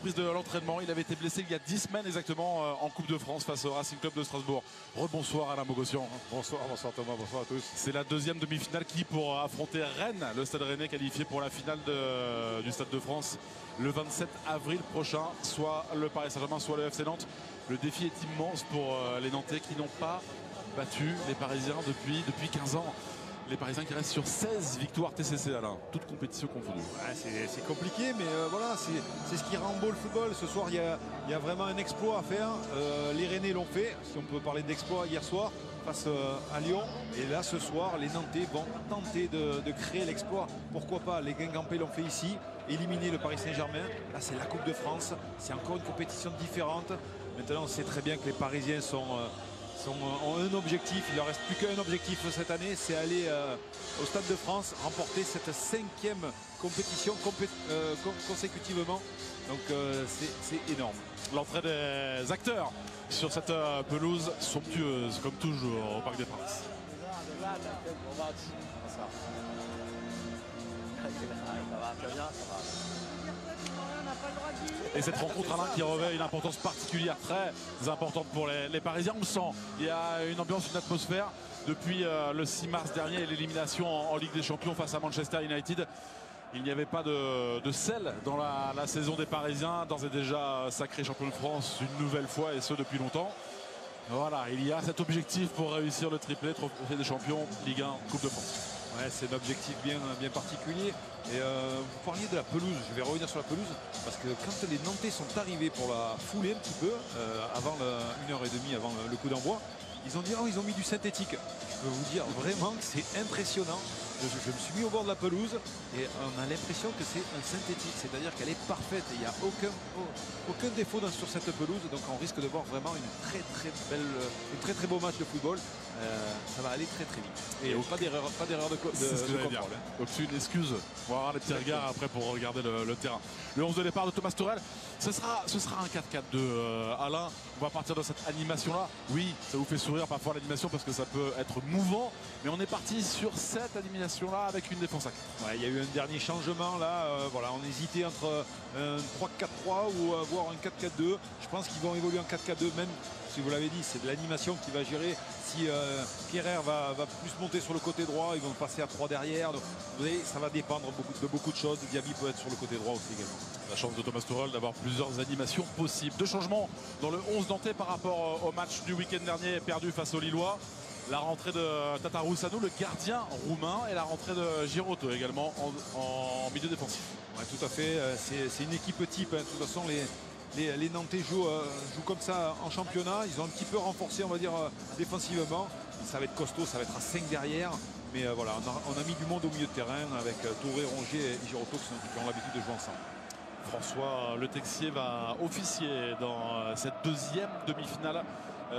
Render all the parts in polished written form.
reprise de l'entraînement. Il avait été blessé il y a 10 semaines exactement en Coupe de France face au Racing Club de Strasbourg. Rebonsoir Alain Bogossian. Bonsoir Thomas, bonsoir à tous. C'est la deuxième demi-finale qui pour affronter Rennes, le Stade Rennais qualifié pour la finale du Stade de France le 27 avril prochain, soit le Paris Saint-Germain, soit le FC Nantes. Le défi est immense pour les Nantais qui n'ont pas battu les Parisiens depuis 15 ans. Les Parisiens qui restent sur 16 victoires TCC, Alain, toutes compétitions confondues. Ouais, c'est compliqué, mais voilà, c'est ce qui rend beau le football. Ce soir, il y a vraiment un exploit à faire. Les Rennais l'ont fait, si on peut parler d'exploit, hier soir, face à Lyon. Et là, ce soir, les Nantais vont tenter de créer l'exploit. Pourquoi pas? Les Guingampais l'ont fait ici, éliminer le Paris Saint-Germain. Là, c'est la Coupe de France. C'est encore une compétition différente. Maintenant, on sait très bien que les Parisiens ont un objectif, il ne leur reste plus qu'un objectif cette année, c'est aller au Stade de France, remporter cette 5e compétition consécutivement. Donc c'est énorme. L'entrée des acteurs sur cette pelouse somptueuse, comme toujours au Parc des Princes. Et cette rencontre, Alain, qui revêt une importance particulière, très importante pour les Parisiens. On le sent, il y a une ambiance, une atmosphère depuis le 6 mars dernier et l'élimination en Ligue des Champions face à Manchester United. Il n'y avait pas de sel dans la saison des Parisiens, d'ores et déjà sacré champion de France une nouvelle fois, et ce depuis longtemps. Voilà, il y a cet objectif pour réussir le triplé, trophée des champions, Ligue 1, Coupe de France. Ouais, c'est un objectif bien particulier. Et vous parliez de la pelouse, je vais revenir sur la pelouse, parce que quand les Nantais sont arrivés pour la fouler un petit peu, avant 1h30 avant le coup d'envoi, ils ont dit oh, ils ont mis du synthétique. Je peux vous dire vraiment que c'est impressionnant. Je me suis mis au bord de la pelouse et on a l'impression que c'est un synthétique, c'est-à-dire qu'elle est parfaite et il n'y a aucun défaut sur cette pelouse. Donc on risque de voir vraiment un très beau match de football. Ça va aller très vite. Et pas d'erreur de contrôle. Donc c'est une excuse. On va avoir les petits regards après pour regarder le terrain. Le 11 de départ de Thomas Tuchel, ce sera un 4-4 de Alain. On va partir de cette animation-là. Oui, ça vous fait sourire parfois l'animation parce que ça peut être mouvant. Mais on est parti sur cette animation-là avec une défense à 4. Ouais, il y a eu un dernier changement là. Voilà, on hésitait entre un 3-4-3 ou voire un 4-4-2. Je pense qu'ils vont évoluer en 4-4-2 même. Si vous l'avez dit, c'est de l'animation qui va gérer. Si Pierre va plus monter sur le côté droit, ils vont passer à 3 derrière. Donc, vous voyez, ça va dépendre de beaucoup de choses. Diaby peut être sur le côté droit aussi également. La chance de Thomas Tuchel d'avoir plusieurs animations possibles. Deux changements dans le 11 nantais par rapport au match du week-end dernier perdu face aux Lillois. La rentrée de Tatarusanu, le gardien roumain, et la rentrée de Giroto également en milieu défensif. Ouais, tout à fait. C'est une équipe type. Hein. De toute façon, les Nantais jouent comme ça en championnat. Ils ont un petit peu renforcé, on va dire, défensivement. Ça va être costaud, ça va être à 5 derrière. Mais voilà, on a mis du monde au milieu de terrain avec Touré, Rongier et Giroto qui ont l'habitude de jouer ensemble. François Le Texier va officier dans cette deuxième demi-finale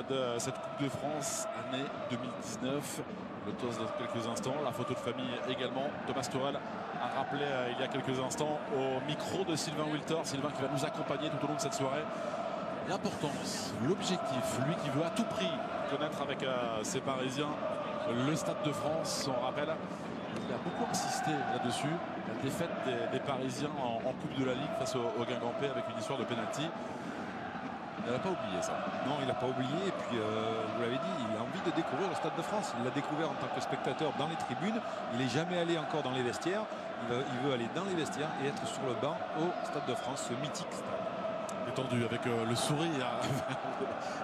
de cette Coupe de France année 2019. Le toast dans quelques instants, la photo de famille également. Thomas Tuchel a rappelé il y a quelques instants au micro de Sylvain Wilter, Sylvain qui va nous accompagner tout au long de cette soirée. L'importance, l'objectif, lui qui veut à tout prix connaître avec ses Parisiens le Stade de France. On rappelle, il a beaucoup insisté là-dessus. La défaite des Parisiens en Coupe de la Ligue face au Guingampais avec une histoire de pénalty. Il n'a pas oublié ça. Non, il n'a pas oublié. Et puis, vous l'avez dit, il a envie de découvrir le Stade de France. Il l'a découvert en tant que spectateur dans les tribunes. Il n'est jamais allé encore dans les vestiaires. Il veut aller dans les vestiaires et être sur le banc au Stade de France, ce mythique stade. Détendu avec le sourire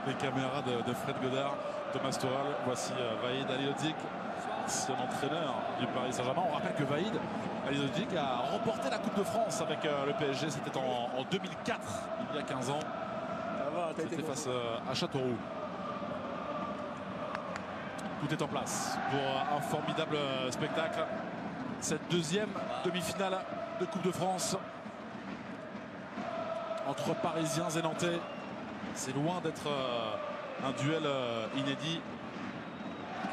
les caméras de Fred Godard. Thomas Tuchel, voici Vahid Halilhodžić, ancien entraîneur du Paris Saint-Germain. On rappelle que Vahid Halilhodžić a remporté la Coupe de France avec le PSG. C'était en 2004, il y a 15 ans. C'était face à Châteauroux. Tout est en place pour un formidable spectacle. Cette deuxième demi-finale de Coupe de France entre Parisiens et Nantais. C'est loin d'être un duel inédit.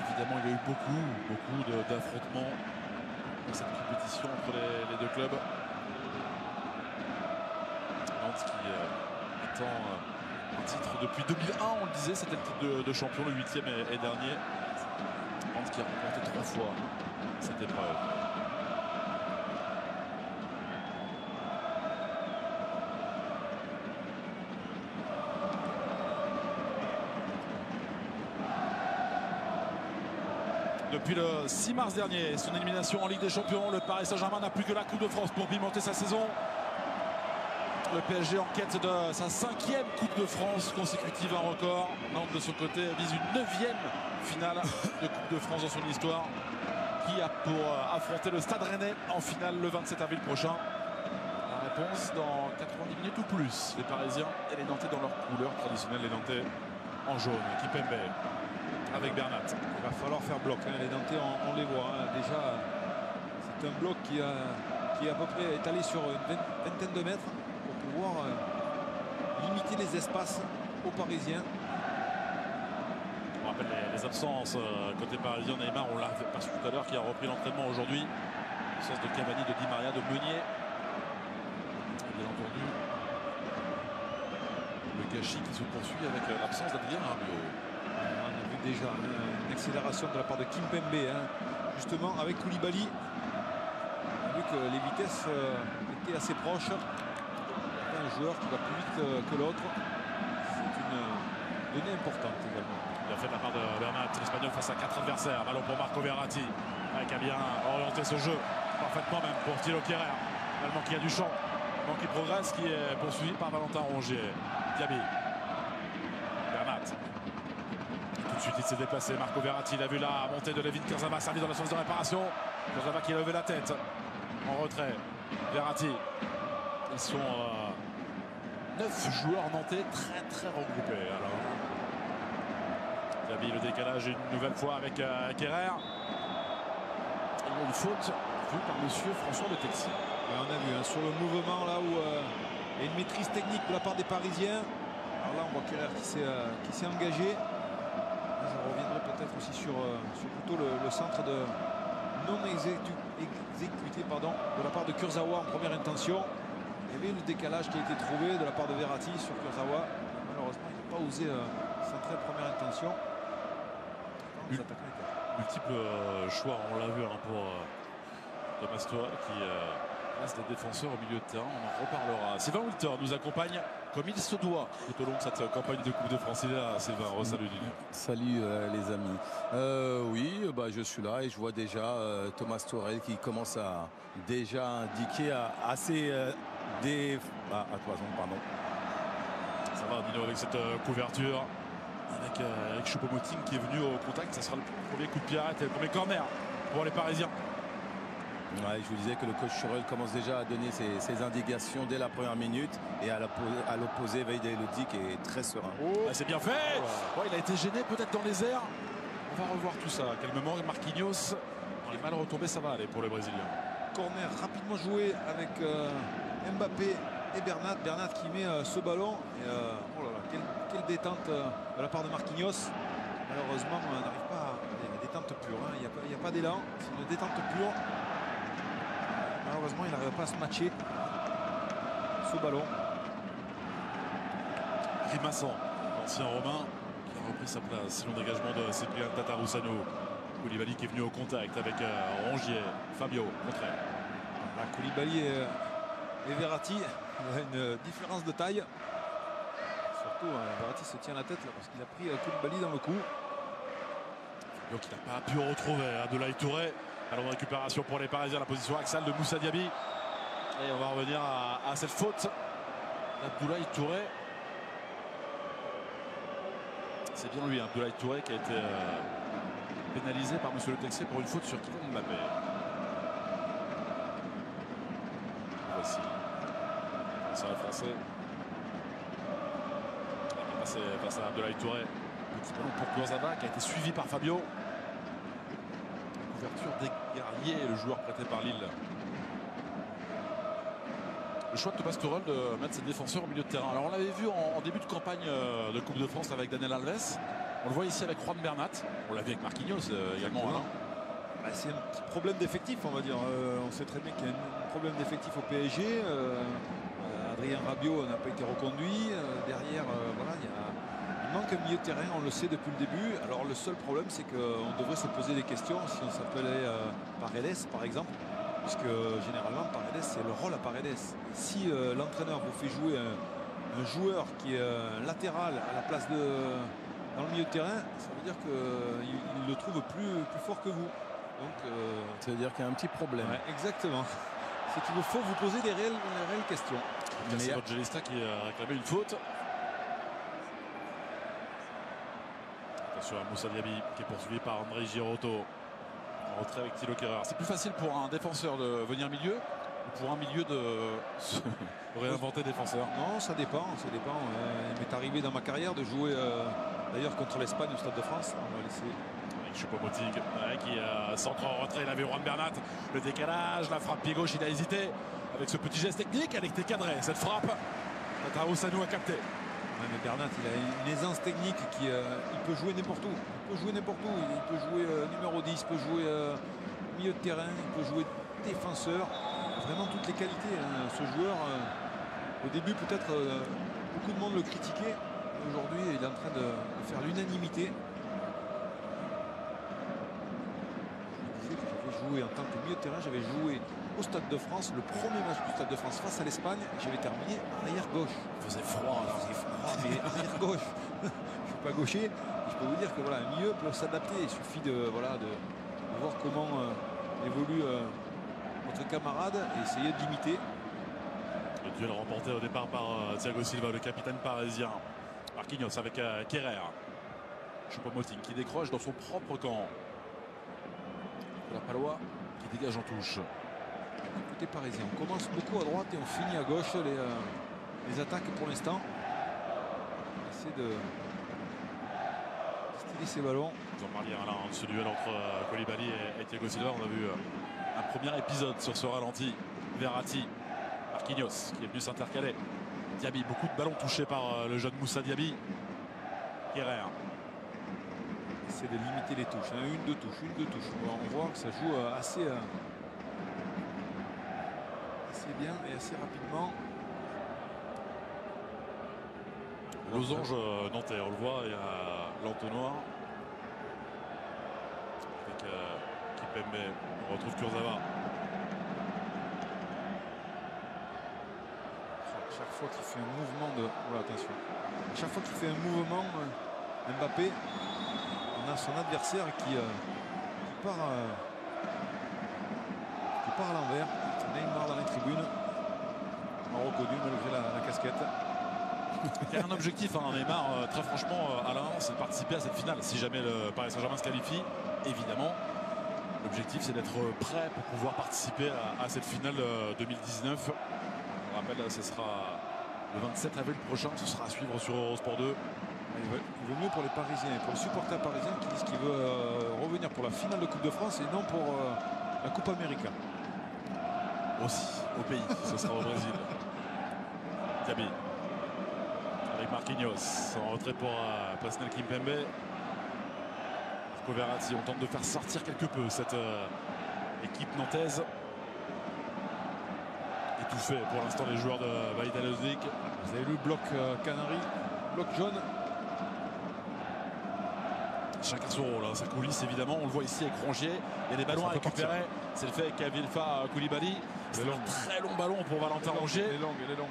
Évidemment, il y a eu beaucoup d'affrontements dans cette compétition entre les deux clubs. Nantes qui étant un titre depuis 2001, on le disait, c'était le titre de champion, le 8e et dernier. Nantes qui a remporté 3 fois cette épreuve. Depuis le 6 mars dernier, son élimination en Ligue des Champions, le Paris Saint-Germain n'a plus que la Coupe de France pour pimenter sa saison. Le PSG en quête de sa 5e Coupe de France consécutive, un record. Nantes de son côté vise une 9e finale de Coupe de France dans son histoire, qui a pour affronter le Stade Rennais en finale le 27 avril prochain. La réponse dans 90 minutes ou plus. Les Parisiens et les Nantais dans leur couleur traditionnelle, les Nantais en jaune. Kimpembe avec Bernat. Il va falloir faire bloc, hein. Les Nantais, on les voit, hein. Déjà, c'est un bloc qui est à peu près étalé sur une vingtaine de mètres pour pouvoir limiter les espaces aux Parisiens. On rappelle les absences côté parisien. Neymar, on l'a perçu tout à l'heure, qui a repris l'entraînement aujourd'hui. Absence de Cavani, de Di Maria, de Meunier. Bien entendu, le gâchis qui se poursuit avec l'absence d'Adrien Rabiot. On a vu déjà une accélération de la part de Kimpembe, hein, justement avec Koulibaly. On a vu que les vitesses étaient assez proches. Un joueur qui va plus vite que l'autre. C'est une donnée importante également. Bien fait de la part de Bernat, l'Espagnol face à 4 adversaires. Ballon pour Marco Verratti, qui a bien orienté ce jeu parfaitement même pour Thilo Kehrer. Allemand qui a du champ, donc qui progresse, qui est poursuivi par Valentin Rongier. Diaby, Bernat. Tout de suite il s'est déplacé. Marco Verratti, il a vu la montée de Levin Kurzawa, servi dans la surface de réparation. Kurzawa qui a levé la tête en retrait. Verratti. Ils sont 9 joueurs nantais très regroupés. Alors, Diaby, le décalage une nouvelle fois avec Kehrer. Il y a une faute vue par monsieur François Le Texier. Et on a vu, hein, sur le mouvement là où il y a une maîtrise technique de la part des Parisiens. Alors là on voit Kehrer qui s'est engagé. Je reviendrai peut-être aussi sur plutôt le centre de non exécuté de la part de Kurzawa en première intention. Il y avait le décalage qui a été trouvé de la part de Verratti sur Kurzawa. Malheureusement il n'a pas osé centrer en première intention. Multiples choix, on l'a vu, hein, pour Thomas Tuchel qui reste des défenseurs au milieu de terrain. On en reparlera. Sylvain Wilter nous accompagne comme il se doit tout au long de cette campagne de Coupe de France. Il est là, Sylvain. Salut. Salut les amis. Oui, je suis là et je vois déjà Thomas Tuchel qui commence à déjà indiquer assez à 3 ans, pardon. Ça va, Dino, avec cette couverture. Avec Choupo-Moting qui est venu au contact. Ça sera le premier coup de pied arrêté, le premier corner pour les Parisiens. Ouais, je vous disais que le coach Tuchel commence déjà à donner ses indications dès la première minute. Et à l'opposé, Wade Elodi qui est très serein. C'est bien fait. Il a été gêné peut-être dans les airs. On va revoir tout ça calmement. Marquinhos, dans les balles retombées, ça va aller pour les Brésiliens. Corner rapidement joué avec Mbappé et Bernat. Bernat qui met ce ballon. Et, oh là là, quelle détente de la part de Marquinhos. Malheureusement, on n'arrive pas à une détente pure. Il n'y a pas d'élan. C'est une détente pure. Malheureusement, il n'arrive pas à se matcher ce ballon. Grimaçon, l'ancien Romain, qui a repris sa place. Selon dégagement de Cyprien Tatarusanu. Koulibaly qui est venu au contact avec Rongier. Fabio, contraire. Koulibaly et Verratti, il y a une différence de taille. Surtout, Verratti se tient la tête là, parce qu'il a pris Koulibaly dans le cou. Fabio qui n'a pas pu retrouver Abdoulaye Touré. Alors récupération pour les Parisiens, la position axiale de Moussa Diaby. Et on va revenir à cette faute d'Abdoulaye Touré. C'est bien lui, Abdoulaye Touré, qui a été pénalisé par monsieur Le Texier pour une faute sur Kylian Mbappé. Voici. C'est le français. C'est face à Abdoulaye Touré. Petit ballon pour Kurzawa qui a été suivi par Fabio. Ouverture des Guerriers, le joueur prêté par Lille. Le choix de Thomas Tuchel de mettre ses défenseurs au milieu de terrain. Alors on l'avait vu en début de campagne de Coupe de France avec Daniel Alves. On le voit ici avec Juan Bernat. On l'a vu avec Marquinhos également. C'est un petit problème d'effectif, on va dire. On sait très bien qu'il y a un problème d'effectif au PSG. Adrien Rabiot n'a pas été reconduit. Derrière, voilà, il manque un milieu de terrain, on le sait depuis le début. Alors le seul problème, c'est qu'on devrait se poser des questions si on s'appelait Paredes, par exemple. Puisque généralement, Paredes, c'est le rôle à Paredes. Si l'entraîneur vous fait jouer un joueur qui est latéral à la place dans le milieu de terrain, ça veut dire qu'il le trouve plus fort que vous. Donc, ça veut dire qu'il y a un petit problème. Ouais, exactement. C'est qu'il faut vous poser des réelles questions. C'est Evangelista qui a réclamé une faute. Attention à Moussa Diaby qui est poursuivi par André Girotto. En retrait avec Thilo Kehrer. C'est plus facile pour un défenseur de venir milieu ou pour un milieu de se réinventer défenseur? Non, ça dépend. Il m'est arrivé dans ma carrière de jouer d'ailleurs contre l'Espagne au Stade de France. On va laisser. Choupo-Moting qui centre en retrait. Il a vu Juan Bernat. Le décalage, la frappe pied gauche. Il a hésité avec ce petit geste technique. Elle était cadrée. Cette frappe, Tataou Sanou a capté. Ouais, mais Bernat, il a une aisance technique qui il peut jouer n'importe où. Il peut jouer numéro 10, il peut jouer milieu de terrain, il peut jouer défenseur. Vraiment toutes les qualités. Hein. Ce joueur, au début peut-être beaucoup de monde le critiquait. Aujourd'hui, il est en train de faire l'unanimité. En tant que milieu de terrain, j'avais joué au Stade de France, le premier match du Stade de France face à l'Espagne, j'avais terminé arrière gauche. Il faisait froid, mais arrière gauche. Je ne suis pas gaucher. Je peux vous dire que voilà, un milieu peut s'adapter. Il suffit de voir comment évolue notre camarade et essayer de l'imiter. Le duel remporté au départ par Thiago Silva, le capitaine parisien. Marquinhos avec Kehrer. Choupo-Moting qui décroche dans son propre camp. La Palois qui dégage en touche. Côté parisien, on commence beaucoup à droite et on finit à gauche les attaques pour l'instant. On essaie de styler ces ballons. Vous en parliez Alain, de ce duel entre Koulibaly et Thiago Silva. On a vu un premier épisode sur ce ralenti. Verratti, Marquinhos qui est venu s'intercaler. Diaby, beaucoup de ballons touchés par le jeune Moussa Diaby. Kehrer. C'est de limiter les touches. Une, deux touches. On voit que ça joue assez bien et assez rapidement. Losange nantais, on le voit, il y a l'entonnoir. Avec Kipembe, on retrouve Kurzawa. Chaque fois qu'il fait un mouvement de. Voilà, attention. Chaque fois qu'il fait un mouvement, Mbappé. On a son adversaire qui part à l'envers. Neymar dans les tribunes. On a reconnu malgré la casquette. Il y a un objectif, Neymar, très franchement, Alain, c'est de participer à cette finale. Si jamais le Paris Saint-Germain se qualifie, évidemment, l'objectif c'est d'être prêt pour pouvoir participer à cette finale 2019. On rappelle, ce sera le 27 avril prochain, ce sera à suivre sur Eurosport 2. Il vaut mieux pour les Parisiens et pour les supporters parisiens qui disent qu'il veut revenir pour la finale de Coupe de France et non pour la Coupe América. Aussi, au pays, ce sera au Brésil. Diaby avec Marquinhos en retrait pour Presnel Kimpembe. Marco Verratti, on tente de faire sortir quelque peu cette équipe nantaise. Étouffé pour l'instant les joueurs de Valladolid. Vous avez vu le bloc Canary, bloc jaune. Chacun son rôle, ça coulisse évidemment, on le voit ici avec Rongier, il y a des ballons à récupérer, c'est le fait avec Vilfa Koulibaly, c'est un très long ballon pour Valentin Rongier. Elle est longue. Elle est longue,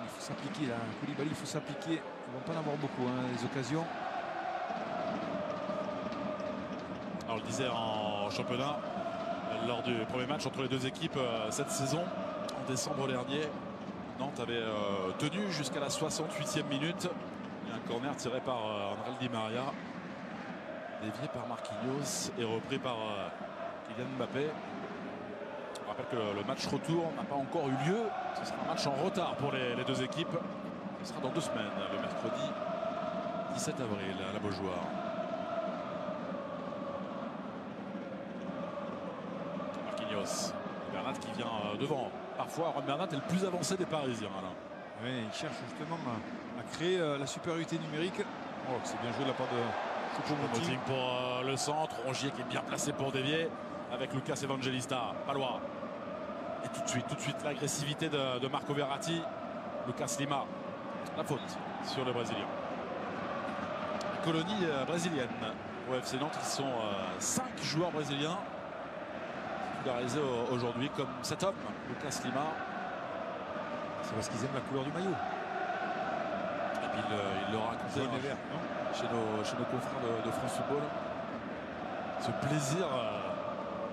il faut s'appliquer là, Koulibaly, il faut s'appliquer, ils vont pas en avoir beaucoup, les occasions. Alors on le disait en championnat, lors du premier match entre les deux équipes cette saison, en décembre dernier, Nantes avait tenu jusqu'à la 68e minute. Un corner tiré par André Di Maria, dévié par Marquinhos et repris par Kylian Mbappé. On rappelle que le match retour n'a pas encore eu lieu. Ce sera un match en retard pour les deux équipes. Ce sera dans 2 semaines, le mercredi 17 avril à la Beaujoire. Marquinhos, Bernat qui vient devant. Parfois, Bernat est le plus avancé des Parisiens. Alain. Oui, il cherche justement à créer la supériorité numérique. Oh, c'est bien joué de la part de Choupo-Moting pour le centre. Rongier qui est bien placé pour dévier avec Lucas Evangelista. Palois. Et tout de suite l'agressivité de Marco Verratti. Lucas Lima. La faute sur le Brésilien. Colonie brésilienne au FC Nantes, qui sont 5 joueurs brésiliens titularisés aujourd'hui comme cet homme, Lucas Lima. C'est parce qu'ils aiment la couleur du maillot. Et Il le racontait Jaune et vert, non chez nos confrères de France Football. Ce plaisir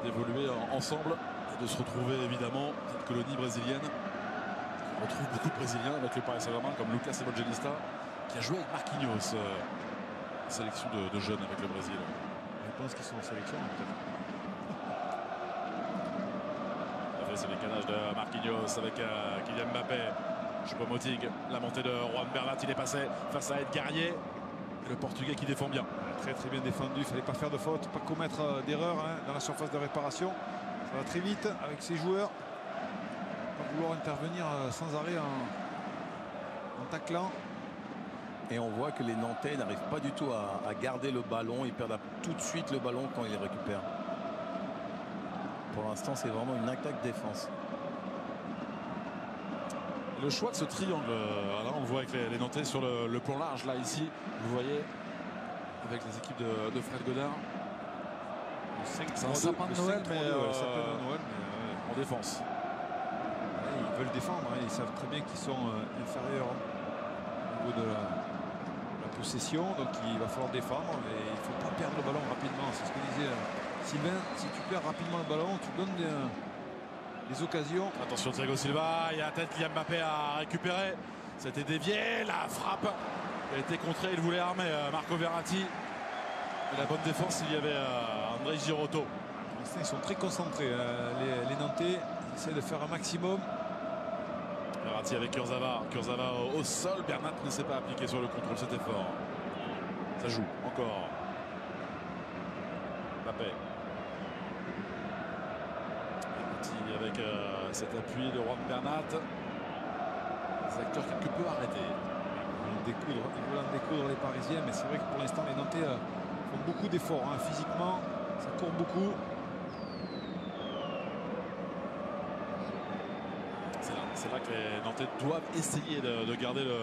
d'évoluer ensemble et de se retrouver évidemment cette colonie brésilienne. On retrouve beaucoup de Brésiliens avec le Paris Saint-Germain comme Lucas Evangelista qui a joué avec Marquinhos. Sélection de jeunes avec le Brésil. Je pense qu'ils sont en sélection peut-être. C'est le décalage de Marquinhos avec Kylian Mbappé. Choupo-Moting, la montée de Juan Bernat, il est passé face à Ed Guerrier. Et le Portugais qui défend bien. Très bien défendu, il ne fallait pas faire de faute, pas commettre d'erreur dans la surface de réparation. Ça va très vite avec ses joueurs. Pas vouloir intervenir sans arrêt en taclant. Et on voit que les Nantais n'arrivent pas du tout à garder le ballon. Ils perdent tout de suite le ballon quand ils les récupèrent. Pour l'instant, c'est vraiment une attaque défense. Le choix de ce triangle, là on le voit avec les Nantais sur le plan large, là ici, vous voyez, avec les équipes de Fred Godard. C'est un sapin de Noël, mais en défense. Ils veulent défendre, ils savent très bien qu'ils sont inférieurs au niveau de la possession, donc il va falloir défendre et il ne faut pas perdre le ballon rapidement. C'est ce que disait Sylvain, si tu perds rapidement le ballon, tu donnes des occasions. Attention Thiago Silva, il y a peut-être Kylian Mbappé à récupérer. C'était dévié, la frappe a été contrée, il voulait armer Marco Verratti. Et la bonne défense, il y avait André Girotto. Ils sont très concentrés, les Nantais, ils essaient de faire un maximum. Verratti avec Kurzawa, Kurzawa au sol, Bernat ne s'est pas appliqué sur le contrôle, c'était fort. Ça joue encore. Mbappé. Avec cet appui de Juan Bernat. Les acteurs quelque peu arrêtés. Ils veulent en découdre les Parisiens, mais c'est vrai que pour l'instant les Nantais font beaucoup d'efforts. Physiquement, ça court beaucoup. C'est là que les Nantais doivent essayer de garder le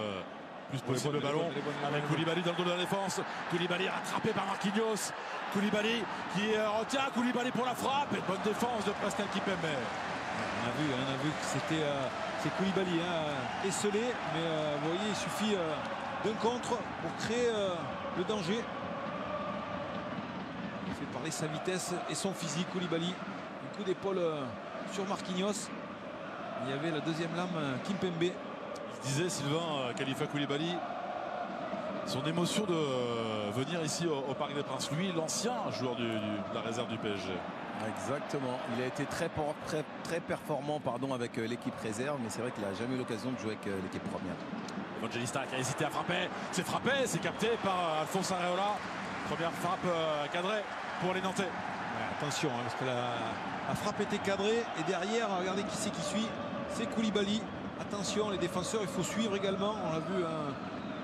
plus possible le ballon. Avec Koulibaly dans le dos de la défense. Koulibaly rattrapé par Marquinhos. Koulibaly qui retient Koulibaly pour la frappe. Et une bonne défense de Pascal Kimpembe. On a vu que c'est Koulibaly esselé, mais vous voyez, il suffit d'un contre pour créer le danger. Il fait parler sa vitesse et son physique, Koulibaly. Un coup d'épaule sur Marquinhos. Il y avait la deuxième lame, Kimpembe. Il disait, Sylvain, Khalifa Koulibaly, son émotion de venir ici au Parc des Princes. Lui, l'ancien joueur de la réserve du PSG. Exactement. Il a été très performant avec l'équipe réserve, mais c'est vrai qu'il n'a jamais eu l'occasion de jouer avec l'équipe première. Evangelista qui a hésité à frapper. C'est frappé, c'est capté par Alphonse Areola. Première frappe cadrée pour les Nantais. Ouais, attention, parce que la frappe était cadrée. Et derrière, regardez qui c'est qui suit. C'est Koulibaly. Attention, les défenseurs, il faut suivre également. On l'a vu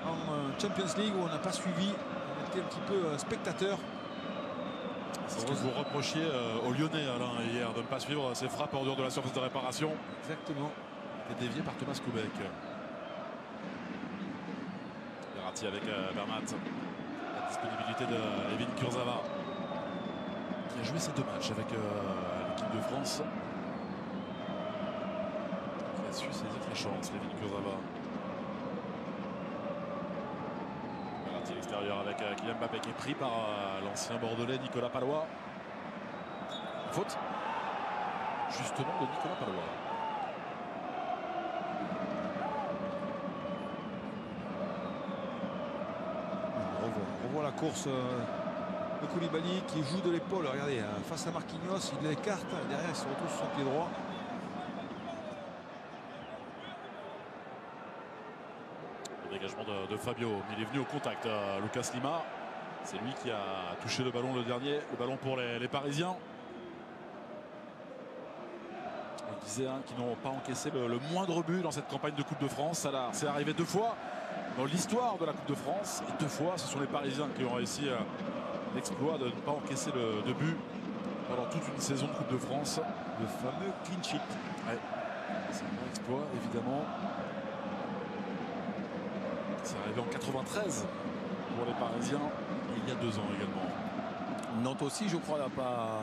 en Champions League où on n'a pas suivi. On était un petit peu spectateur. C'est ce que vous reprochiez aux Lyonnais, Alain, hier, de ne pas suivre ces frappes en dehors de la surface de réparation. Exactement. Et dévié par Thomas Koubek. Verratti avec Bernat. La disponibilité de Evin Kurzawa, qui a joué ces deux matchs avec l'équipe de France. Qui a su saisir sa chance, Evin Kurzawa. Verratti à l'extérieur avec Kylian Mbappé qui est pris par l'ancien bordelais Nicolas Pallois. Faute justement de Nicolas Pallois. On revoit la course de Koulibaly qui joue de l'épaule. Regardez, face à Marquinhos, il l'écarte. Derrière, il se retrouve sur son pied droit. Le dégagement de Fabio. Il est venu au contact. Lucas Lima. C'est lui qui a touché le ballon le dernier. Le ballon pour les Parisiens. On disait qu'ils n'ont pas encaissé le moindre but dans cette campagne de Coupe de France. C'est arrivé deux fois dans l'histoire de la Coupe de France. Et deux fois, ce sont les Parisiens qui ont réussi l'exploit de ne pas encaisser de but pendant toute une saison de Coupe de France. Le fameux clean sheet. Ouais. C'est un bon exploit, évidemment. C'est arrivé en 93 pour les Parisiens. Et il y a 2 ans également. Nantes aussi, je crois, n'a pas...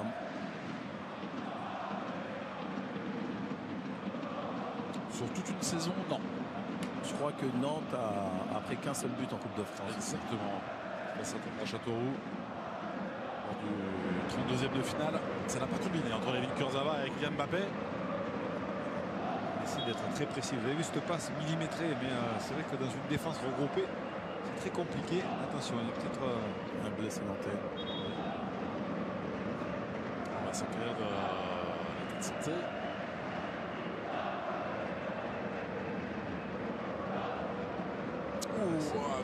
Sur toute une saison, non. Je crois crois que Nantes a pris qu'un seul but en Coupe de France. Exactement. Face à Châteauroux. Lors du 32e de finale. Ça n'a pas combiné entre Layvin Kurzawa et Kylian Mbappé. Il essaie d'être très précis. Vous avez vu cette passe millimétrée, mais c'est vrai que dans une défense regroupée, c'est très compliqué. Attention, il y a peut-être un blessé nantais. On va s'accueillir de l'état de santé.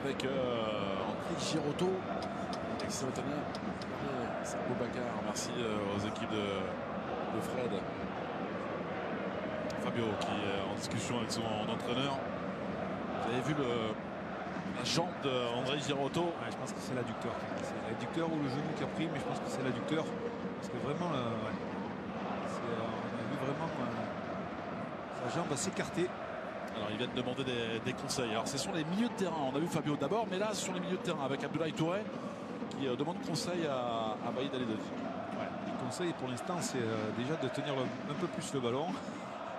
Avec André Girotto. C'est Boubacar. Merci aux équipes de Fred. Fabio qui est en discussion avec son entraîneur. Vous avez vu la jambe d'André Girotto. Ouais, je pense que c'est l'adducteur. C'est l'adducteur ou le genou qui a pris, mais je pense que c'est l'adducteur. Parce que vraiment, on a vu vraiment sa jambe s'écarter. Alors ils viennent demander des conseils. Alors ce sont les milieux de terrain. On a vu Fabio d'abord, mais là ce sont les milieux de terrain avec Abdoulaye Touré qui demande conseil à Baïd Alidovic. Ouais, les conseils pour l'instant c'est déjà de tenir un peu plus le ballon.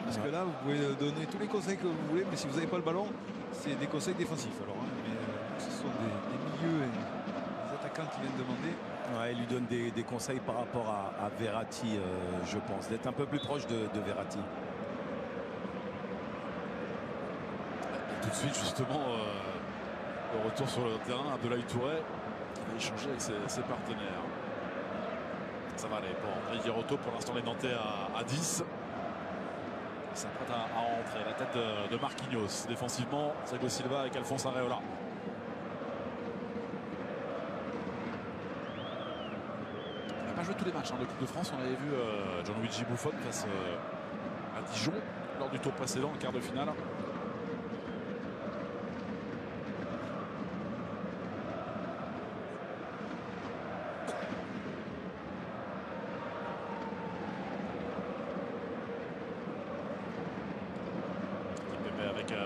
Parce que là vous pouvez donner tous les conseils que vous voulez, mais si vous n'avez pas le ballon, c'est des conseils défensifs. Alors, mais ce sont des milieux et des attaquants qui viennent demander. Ouais, il lui donne des conseils par rapport à Verratti, je pense, d'être un peu plus proche de Verratti. Tout de suite justement le retour sur le terrain, Abdoulaye Touré qui va échanger avec ses partenaires. Ça va aller pour André Girotto. Pour l'instant les Nantais à 10. Il s'apprête à rentrer. La tête de Marquinhos. Défensivement, Thiago Silva avec Alphonse Areola. Il n'a pas joué tous les matchs de Coupe de France. On avait vu Gianluigi Buffon face à Dijon lors du tour précédent, en quart de finale.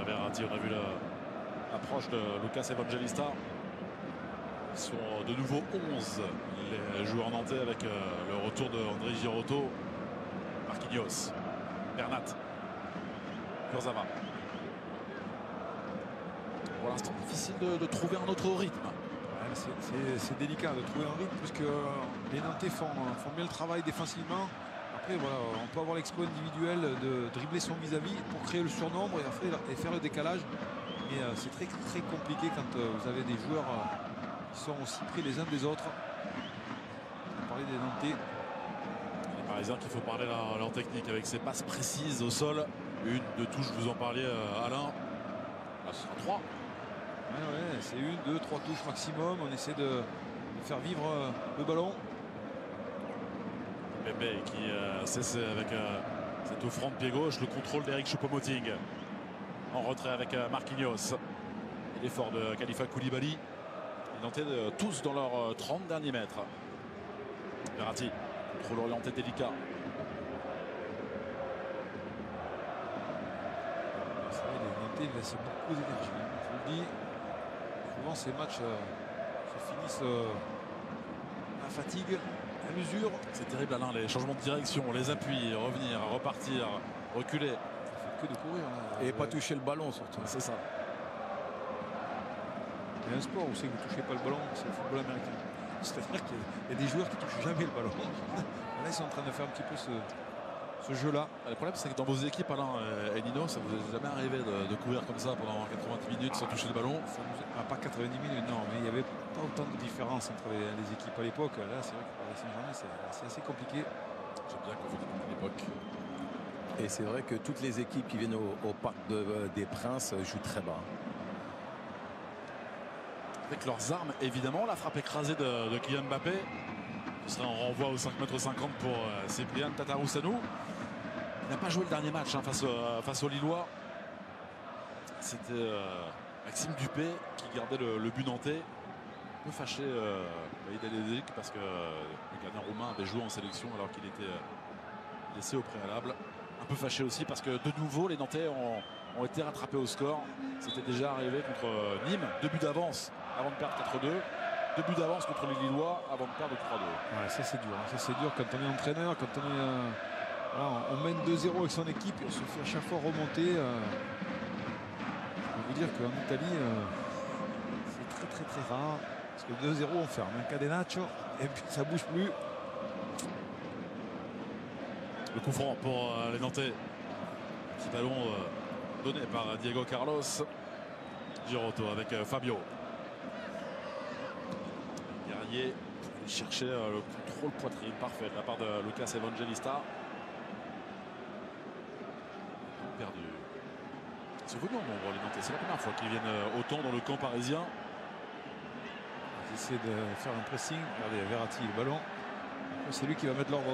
Verratti, on a vu l'approche de Lucas Evangelista. Ils sont de nouveau 11 les joueurs nantais avec le retour de André Girotto, Marquinhos, Bernat, Kurzawa. Pour l'instant difficile de trouver un autre rythme. C'est délicat de trouver un rythme puisque les Nantais font bien le travail défensivement. Après, voilà, on peut avoir l'exploit individuel de dribbler son vis-à-vis pour créer le surnombre et faire le décalage. Mais c'est très très compliqué quand vous avez des joueurs qui sont aussi pris les uns des autres. On parlait des Nantais. Les Parisiens qu'il faut parler leur technique avec ses passes précises au sol. Une, deux touches, vous en parliez Alain. Là ce sera 3. Ouais, c'est 1, 2, 3 touches maximum. On essaie de faire vivre le ballon. Bébé qui cesse avec cette offrande pied gauche, le contrôle d'Eric Choupo-Moting en retrait avec Marquinhos. L'effort de Khalifa Koulibaly. Ils Nantais tous dans leurs 30 derniers mètres. Verratti, contrôle orienté délicat. C'est vrai, les Nantais laissent beaucoup d'énergie. Je vous le dis, souvent ces matchs se finissent à fatigue. À l'usure. C'est terrible Alain, les changements de direction, les appuis, revenir, repartir, reculer. Ça fait que de courir. Là. Et pas toucher le ballon surtout. C'est ça. Il y a un sport où c'est que vous ne touchez pas le ballon, c'est le football américain. C'est-à-dire qu'il y a des joueurs qui ne touchent jamais le ballon. Là, ils sont en train de faire un petit peu ce jeu-là. Le problème, c'est que dans vos équipes, Alain et Nino, ça vous est jamais arrivé de courir comme ça pendant 90 minutes sans toucher le ballon? Pas 90 minutes, non, mais il n'y avait pas autant de différence entre les équipes à l'époque. Là, c'est vrai que Paris Saint-Germain, c'est assez compliqué. J'aime bien qu'on fait à l'époque. Et c'est vrai que toutes les équipes qui viennent au Parc des Princes jouent très bas. Avec leurs armes, évidemment, la frappe écrasée de Kylian Mbappé. Ce serait un renvoi au 5,50 m pour Cyprien Tatarusanu. Il n'a pas joué le dernier match face aux Lillois. C'était Maxime Dupé qui gardait le but nantais. Un peu fâché Baïd Alidovic parce que le gardien roumain avait joué en sélection alors qu'il était laissé au préalable. Un peu fâché aussi parce que de nouveau les Nantais ont été rattrapés au score. C'était déjà arrivé contre Nîmes. 2 buts d'avance avant de perdre 4-2. 2 buts d'avance contre les Lillois avant de perdre 3-2. Ouais, ça c'est dur. Ça c'est dur quand on est entraîneur, quand on est voilà, on mène 2-0 avec son équipe et on se fait à chaque fois remonter. dire qu'en Italie, c'est très rare. Parce que 2-0, on ferme un cadenaccio et puis ça bouge plus. Le coup franc pour les Nantais. Petit ballon donné par Diego Carlos. Girotto avec Fabio. Guerrier pour aller chercher le contrôle poitrine parfait de la part de Lucas Evangelista. Perdu. Ils sont venus en nombre les Nantais. C'est la première fois qu'ils viennent autant dans le camp parisien. Ils essaient de faire un pressing. Regardez, Verratti, le ballon. C'est lui qui va mettre l'ordre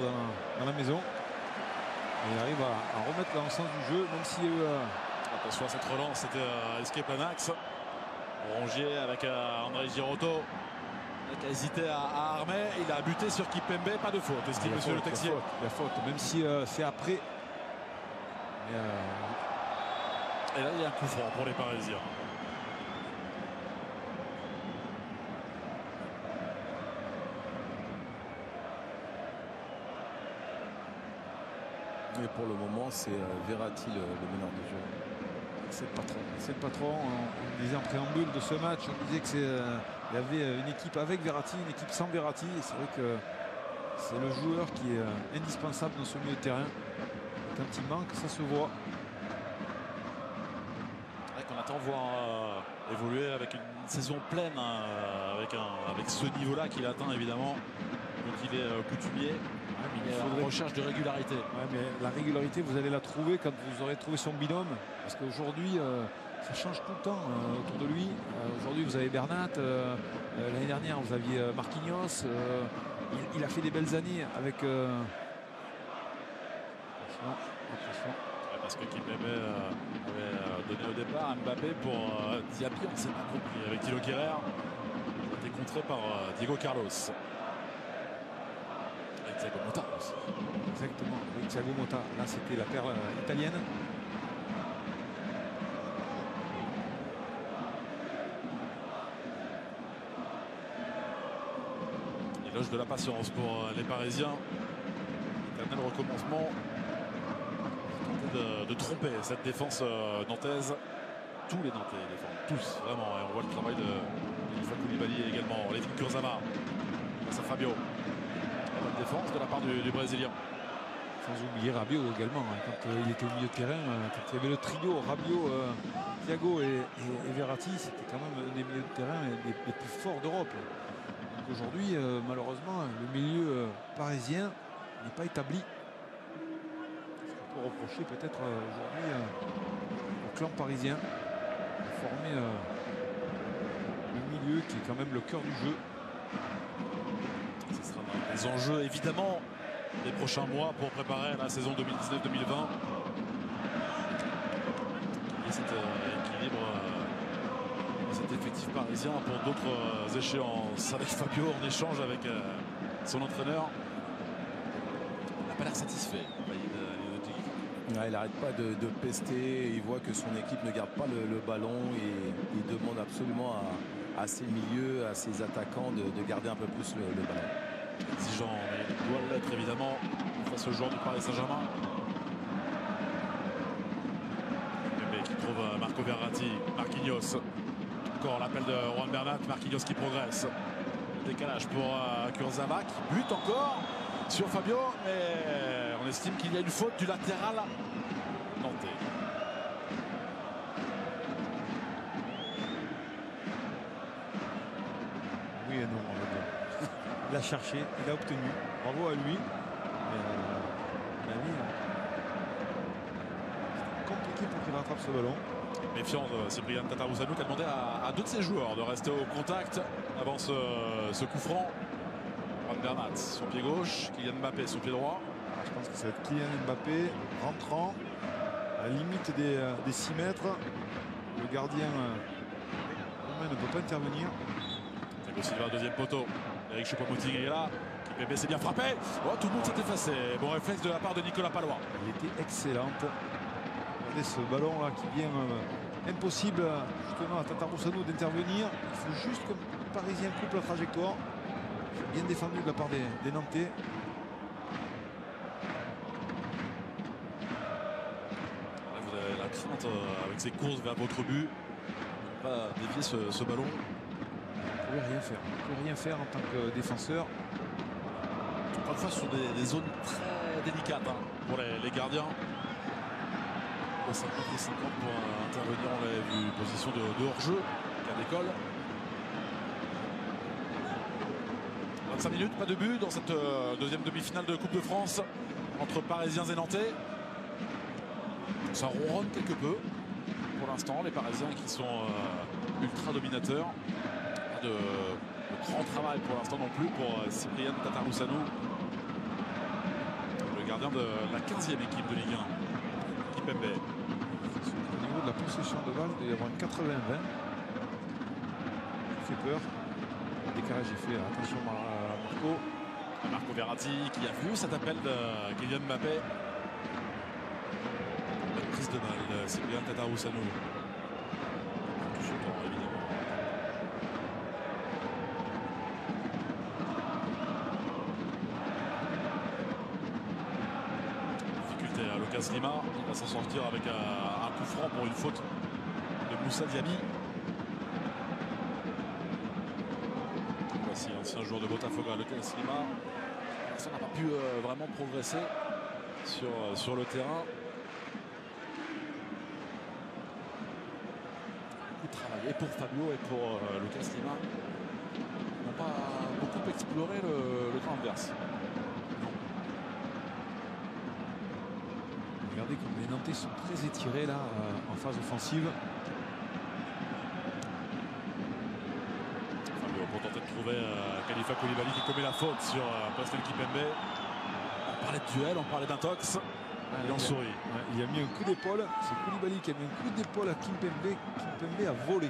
dans la maison. Et il arrive à remettre l'ensemble du jeu, même s'il y a eu... Attention à cette relance, c'était escape un axe. Rongier avec André Girotto. Il a hésité à armer. Il a buté sur Kipembe. Pas de faute, estime monsieur le Texier. Il y a faute, même si c'est après. Et là, il y a un coup franc pour les Parisiens. Et pour le moment, c'est Verratti le meneur du jeu. C'est le patron. C'est le patron. On disait en préambule de ce match, on disait qu'il y avait une équipe avec Verratti, une équipe sans Verratti. Et c'est vrai que c'est le joueur qui est indispensable dans ce milieu de terrain. Quand il manque, ça se voit. On attend voir évoluer avec une saison pleine, hein, avec ce niveau-là qu'il atteint évidemment. Donc il est coutumier. Il est en recherche de régularité. Ouais, mais la régularité, vous allez la trouver quand vous aurez trouvé son binôme. Parce qu'aujourd'hui, ça change tout le temps autour de lui. Aujourd'hui, vous avez Bernat. L'année dernière, vous aviez Marquinhos. Il a fait des belles années avec... Attention. Parce que Kipembe avait donné au départ à Mbappé pour Diaby, on ne s'est pas compris. Avec Thilo Kehrer, il a été contré par Diego Carlos. Avec Thiago Motta aussi. Exactement, avec Thiago Motta. Là, c'était la paire italienne. Éloge de la patience pour les Parisiens. Éternel recommencement. De tromper cette défense nantaise. Tous les Nantais défendent, tous vraiment, et on voit le travail de Youssoufa Koulibaly également. Lévin Kurzawa face à Fabio. La bonne défense de la part du Brésilien. Sans oublier Rabiot également, quand il était au milieu de terrain, quand il y avait le trio Rabiot, Thiago et Verratti, c'était quand même un des milieux de terrain les plus forts d'Europe. Donc aujourd'hui, malheureusement, le milieu parisien n'est pas établi. Pour reprocher peut-être aujourd'hui au clan parisien de former le milieu qui est quand même le cœur du jeu. Ce sera des enjeux évidemment des prochains mois pour préparer la saison 2019-2020. Et cet équilibre, cet effectif parisien pour d'autres échéances avec Fabio en échange avec son entraîneur. Il n'a pas l'air satisfait. Ouais, il n'arrête pas de pester, il voit que son équipe ne garde pas le ballon et il demande absolument à ses milieux, à ses attaquants de garder un peu plus le ballon. Exigeant, mais il doit l'être évidemment face au joueur du Paris Saint-Germain. Kipembe qui trouve Marco Verratti, Marquinhos. Encore l'appel de Juan Bernat, Marquinhos qui progresse. Le décalage pour Kurzawa qui bute encore sur Fabio, mais on estime qu'il y a une faute du latéral nantais. Oui et non, on va dire. Il a cherché, il a obtenu. Bravo à lui. C'est compliqué pour qu'il rattrape ce ballon. Méfiant de Cyprien Tatarusanu qui a demandé à deux de ses joueurs de rester au contact avant ce coup franc. Juan Bernat, son pied gauche, Kylian Mbappé, son pied droit. Je pense que c'est Kylian Mbappé rentrant à la limite des 6 mètres. Le gardien ne peut pas intervenir. Thiago Silva, deuxième poteau. Eric Choupo-Moting est là. Kipembe s'est bien frappé. Oh, tout le monde s'est effacé. Bon réflexe de la part de Nicolas Palois. Elle était excellente. Regardez ce ballon là qui vient impossible justement à Tatarusanu d'intervenir. Il faut juste que le Parisien coupe la trajectoire. C'est bien défendu de la part des Nantais. Là, vous avez la crainte avec ses courses vers votre but. pas dévier ce ballon. On ne pouvait rien faire. On ne pouvait rien faire en tant que défenseur. Encore une fois, sur des zones très délicates hein, pour les gardiens. 50 et 50 pour intervenir, on l'avait vu, position de hors-jeu, cas d'école. 25 minutes, pas de but dans cette deuxième demi-finale de Coupe de France entre Parisiens et Nantais. Ça ronronne quelque peu pour l'instant, les Parisiens qui sont ultra dominateurs. Pas de grand travail pour l'instant non plus pour Cyprien Tatarusanu, le gardien de la 15e équipe de Ligue 1, Kimpembe. Au niveau de la possession de balle, il doit y avoir une 80-20. Il fait peur. Le décalage est fait. Attention à Marco Verratti qui a vu cet appel de Kylian Mbappé. Une prise de balle, Cyprien Tatarusanu. Touche au temps, évidemment. Difficulté à Lucas Lima. Il va s'en sortir avec un coup franc pour une faute de Moussa Diaby. Voici l'ancien joueur de Botafogo, Lucas Lima. Ça n'a pas pu vraiment progresser sur le terrain. Beaucoup de travail et pour Fabio et pour Lucas Lima. Ils n'ont pas beaucoup exploré le camp adverse. Regardez comme les Nantais sont très étirés là en phase offensive. Fabio pour tenter de trouver Khalifa Koulibaly qui commet la faute sur Pascal Kimpembe. On parlait de duel, on parlait d'intox. Et on sourit. Ouais, il a mis un coup d'épaule. C'est Koulibaly qui a mis un coup d'épaule à Kimpembe. Kimpembe a volé.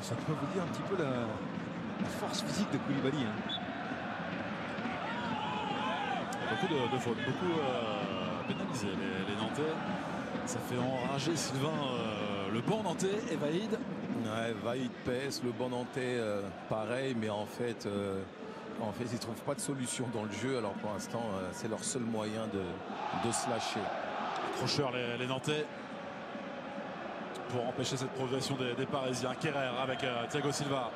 Ça peut vous dire un petit peu la force physique de Koulibaly. Hein. Beaucoup de fautes, beaucoup pénalisés les Nantais. Ça fait enrager Sylvain le banc nantais et Vaïd. Ouais, Vaïd pèse, le banc nantais pareil, mais en fait ils ne trouvent pas de solution dans le jeu. Alors pour l'instant, c'est leur seul moyen de se lâcher. Accrocheurs les Nantais pour empêcher cette progression des Parisiens. Kerrer avec Thiago Silva.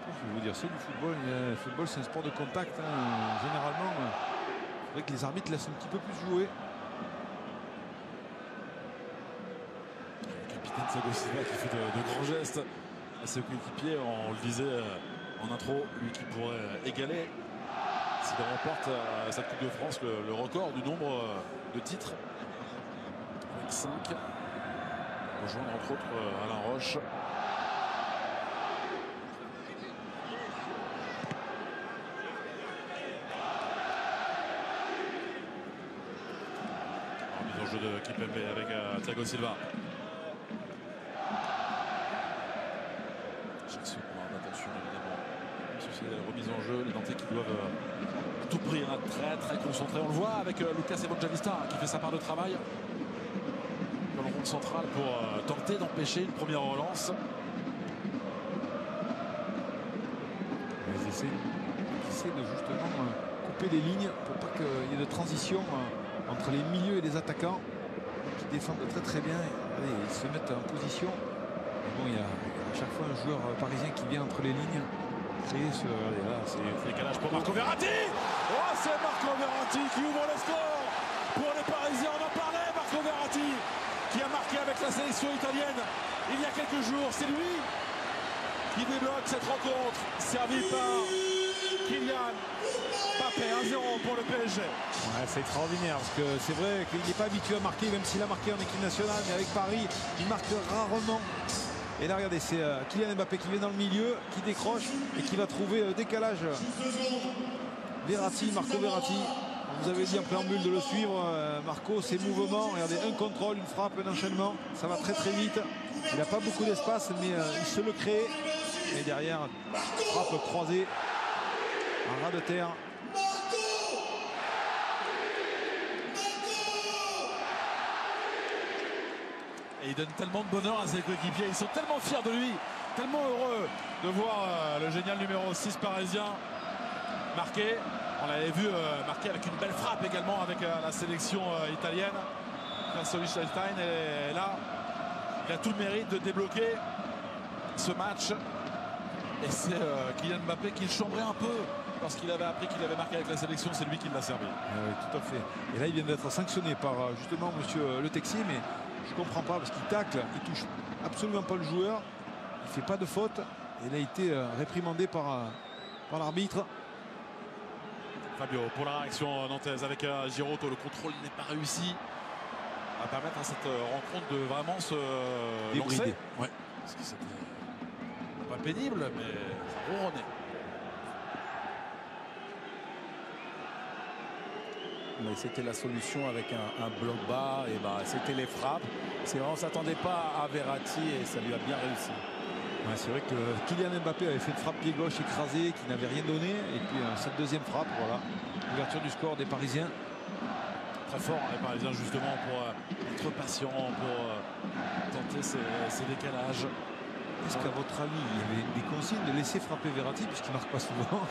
Je vais vous dire, c'est du football. Le football, c'est un sport de contact. Hein. Généralement, il faudrait que les arbitres laissent un petit peu plus jouer. Le capitaine Thiago Silva qui fait de grands gestes à ses coéquipiers. On le disait en intro, lui qui pourrait égaler, s'il remporte cette Coupe de France, le record du nombre de titres. Avec 5. Rejoindre entre autres Alain Roche. Mise en jeu de Kimpembe avec Thiago Silva. Chaque seconde d'attention évidemment. C'est la remise en jeu, les Nantais qui doivent à tout prix être très concentrés. On le voit avec Lucas Evangelista qui fait sa part de travail. Dans le rond central pour tenter d'empêcher une première relance. Ils essaient de justement couper les lignes pour pas qu'il y ait de transition entre les milieux et les attaquants qui défendent très bien. Allez, ils se mettent en position. Bon, il y a à chaque fois un joueur parisien qui vient entre les lignes. Créer ce. Allez, là, c'est décalage pour Marco Verratti. Oh, c'est Marco Verratti qui ouvre le score pour les Parisiens. On en parlait, Marco Verratti, qui a marqué avec la sélection italienne il y a quelques jours. C'est lui qui débloque cette rencontre, servi par Kylian Mbappé. 1-0 pour le PSG. Ouais, c'est extraordinaire parce que c'est vrai qu'il n'est pas habitué à marquer, même s'il a marqué en équipe nationale, mais avec Paris, il marque rarement. Et là, regardez, c'est Kylian Mbappé qui vient dans le milieu, qui décroche et qui va trouver décalage. Verratti, Marco Verratti. Vous avez dit en préambule de le suivre, Marco, ses mouvements, regardez, un contrôle, une frappe, un enchaînement, ça va très vite. Il n'a pas beaucoup d'espace, mais il se le crée. Et derrière, frappe croisée, un ras de terre. Et il donne tellement de bonheur à ses coéquipiers. Ils sont tellement fiers de lui, tellement heureux de voir le génial numéro 6 parisien marqué. On l'avait vu marqué avec une belle frappe également avec la sélection italienne. Liechtenstein est là. Il a tout le mérite de débloquer ce match. Et c'est Kylian Mbappé qui le chambrait un peu parce qu'il avait appris qu'il avait marqué avec la sélection. C'est lui qui l'a servi. Oui, tout à fait. Et là, il vient d'être sanctionné par justement monsieur Le Texier, mais je ne comprends pas parce qu'il tacle, il touche absolument pas le joueur, il ne fait pas de faute. Et il a été réprimandé par l'arbitre. Fabio pour la réaction nantaise avec Giroud. Le contrôle n'est pas réussi. Va permettre à cette rencontre de vraiment se lancer. Ouais. Parce que c'était pas pénible, mais ça ronronnait. Mais c'était la solution avec un bloc bas. Et bah, c'était les frappes. On ne s'attendait pas à Verratti et ça lui a bien réussi. Ouais, c'est vrai que Kylian Mbappé avait fait une frappe pied gauche écrasée qui n'avait rien donné. Et puis cette deuxième frappe, voilà. Ouverture du score des Parisiens. Très fort les Parisiens justement pour être patient, pour tenter ces décalages. Est-ce qu'à votre avis, il y avait des consignes de laisser frapper Verratti puisqu'il ne marque pas souvent?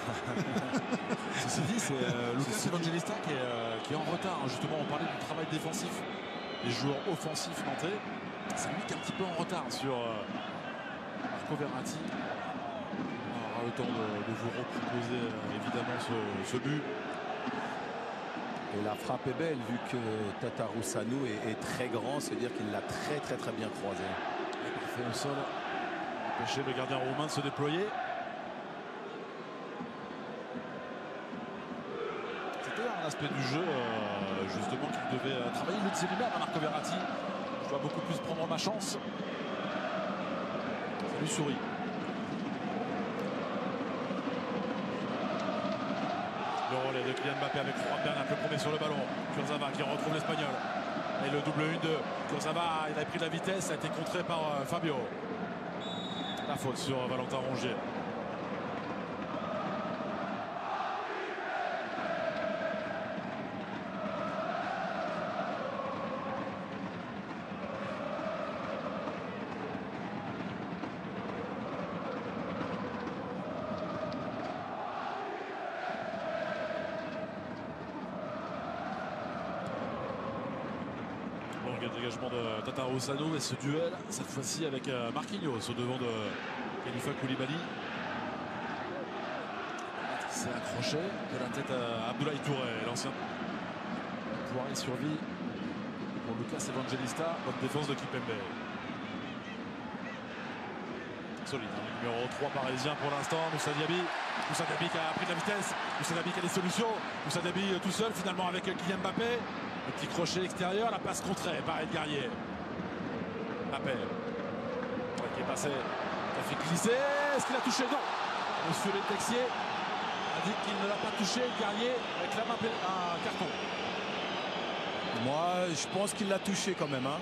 Ceci dit, c'est Lucas Evangelista qui est en retard. Justement, on parlait du travail défensif des joueurs offensifs nantais. C'est lui qui est un petit peu en retard sur Marco Verratti. On aura le temps de vous reproposer évidemment ce but. Et la frappe est belle vu que Tatarusanu est très grand, c'est-à-dire qu'il l'a très bien croisé. Parfait au sol. Empêcher le gardien roumain de se déployer. C'était un aspect du jeu justement qu'il devait travailler. Il le disait lui-même à Marco Verratti. Je dois beaucoup plus prendre ma chance. Ça lui sourit. Le relais de Kylian Mbappé avec Juan Bernat, le premier sur le ballon. Kurzawa qui retrouve l'Espagnol. Et le double 1-2. Kurzawa, il a pris de la vitesse, ça a été contré par Fabio. La faute sur Valentin Rongier. Le dégagement de Tatarusanu et ce duel cette fois-ci avec Marquinhos au devant de Khalifa Koulibaly. Il s'est accroché de la tête à Abdoulaye Touré, l'ancien. Poiré survie pour Lucas Evangelista. Bonne défense de Kipembe. Solide, le numéro 3 parisien pour l'instant. Moussa Diaby qui a pris de la vitesse. Moussa Diaby qui a des solutions. Moussa Diaby tout seul finalement avec Kylian Mbappé. Le petit crochet extérieur, la passe contrée par Ed Guerrier. Mbappé qui est passé, qui a fait glisser. Est-ce qu'il a touché? Non. Monsieur Le Texier a dit qu'il ne l'a pas touché. Ed Guerrier réclame un carton. Moi, je pense qu'il l'a touché quand même. Hein.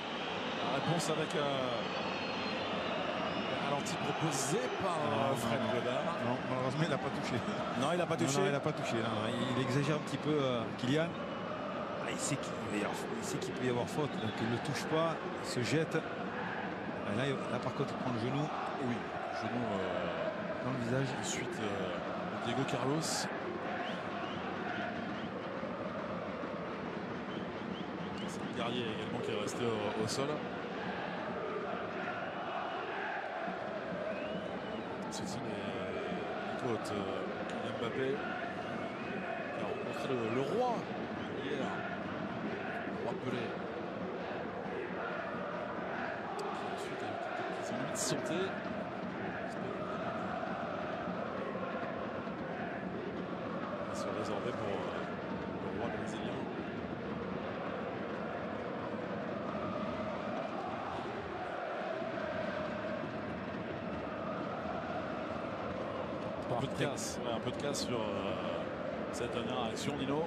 La réponse avec le ralenti proposé par Fred Godard. Non, malheureusement, il n'a pas touché. Non, il n'a pas touché. Non, il n'a pas touché. Non. Il exagère un petit peu, Kylian. Il sait qu'il peut y avoir faute, donc il ne le touche pas, il se jette. Et là, par contre, il prend le genou. Oui, genou dans le visage. Ensuite, Diego Carlos. C'est Guerrier également qui est resté au sol. Ceci les côtes. Kylian Mbappé qui a rencontré le roi hier. Pelé. Ensuite, avec des ennuis de santé. Il va se réserver pour le roi brésilien. Un peu de casse sur cette dernière action, Nino.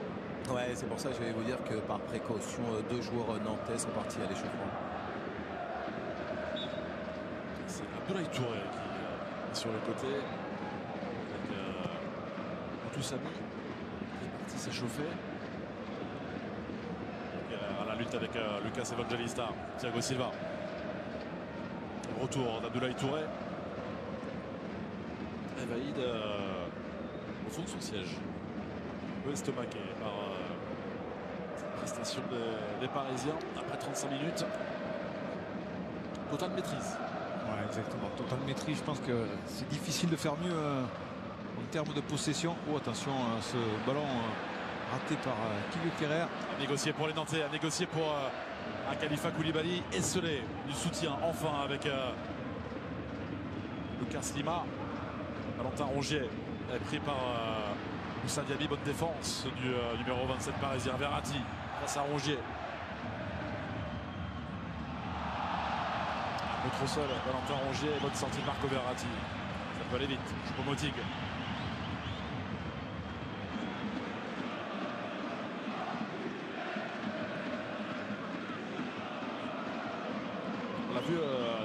Ouais, c'est pour ça que je vais vous dire que par précaution, 2 joueurs nantais sont partis à l'échauffement. C'est Abdoulaye Touré qui est sur le côté. Avec Toussaint qui est parti s'échauffer. À la lutte avec Lucas Evangelista. Thiago Silva. Retour d'Abdoulaye Touré. Et Vaïd au fond de son siège. Un peu estomaqué par cette prestation des Parisiens après 35 minutes. totale maîtrise. Ouais, exactement. Totale maîtrise. Je pense que c'est difficile de faire mieux en termes de possession. Oh, attention, ce ballon raté par Kilian Ferrer. À négocier pour les Nantais, à négocier pour Khalifa Koulibaly. Esselé du soutien enfin avec Lucas Lima. Valentin Rongier est pris par Moussa Diaby. Bonne défense du numéro 27 parisien. Verratti face à Rongier. Trop seul, Valentin Rongier, bonne sortie de Marco Verratti. Ça peut aller vite, Choupo-Moting. On l'a vu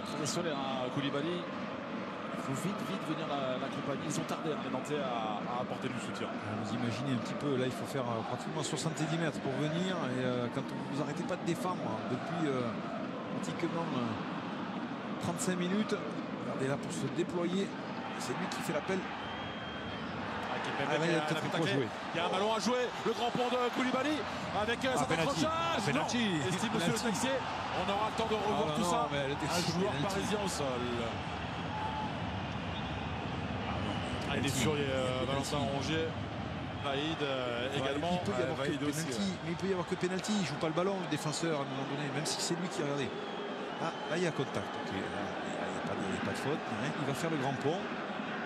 très esselé, Koulibaly. Il faut vite venir l'accompagner. Ils ont tardé, les Nantais, à apporter du soutien. Vous imaginez un petit peu, là il faut faire pratiquement 70 mètres pour venir. Et quand vous n'arrêtez pas de défendre depuis pratiquement 35 minutes, regardez là pour se déployer, c'est lui qui fait l'appel. Il y a un ballon à jouer, le grand pont de Koulibaly avec cet accrochage. Penalty. Estime monsieur le taxier, on aura le temps de revoir tout ça. Un joueur parisien au sol. Il est furieux, Valentin Rongier. Vaïd également. Il peut y avoir que pénalty. Il joue pas le ballon, le défenseur, à un moment donné, même si c'est lui qui a regardé. Ah, là il y a contact. Okay. Il n'y a pas de faute. Il va faire le grand pont.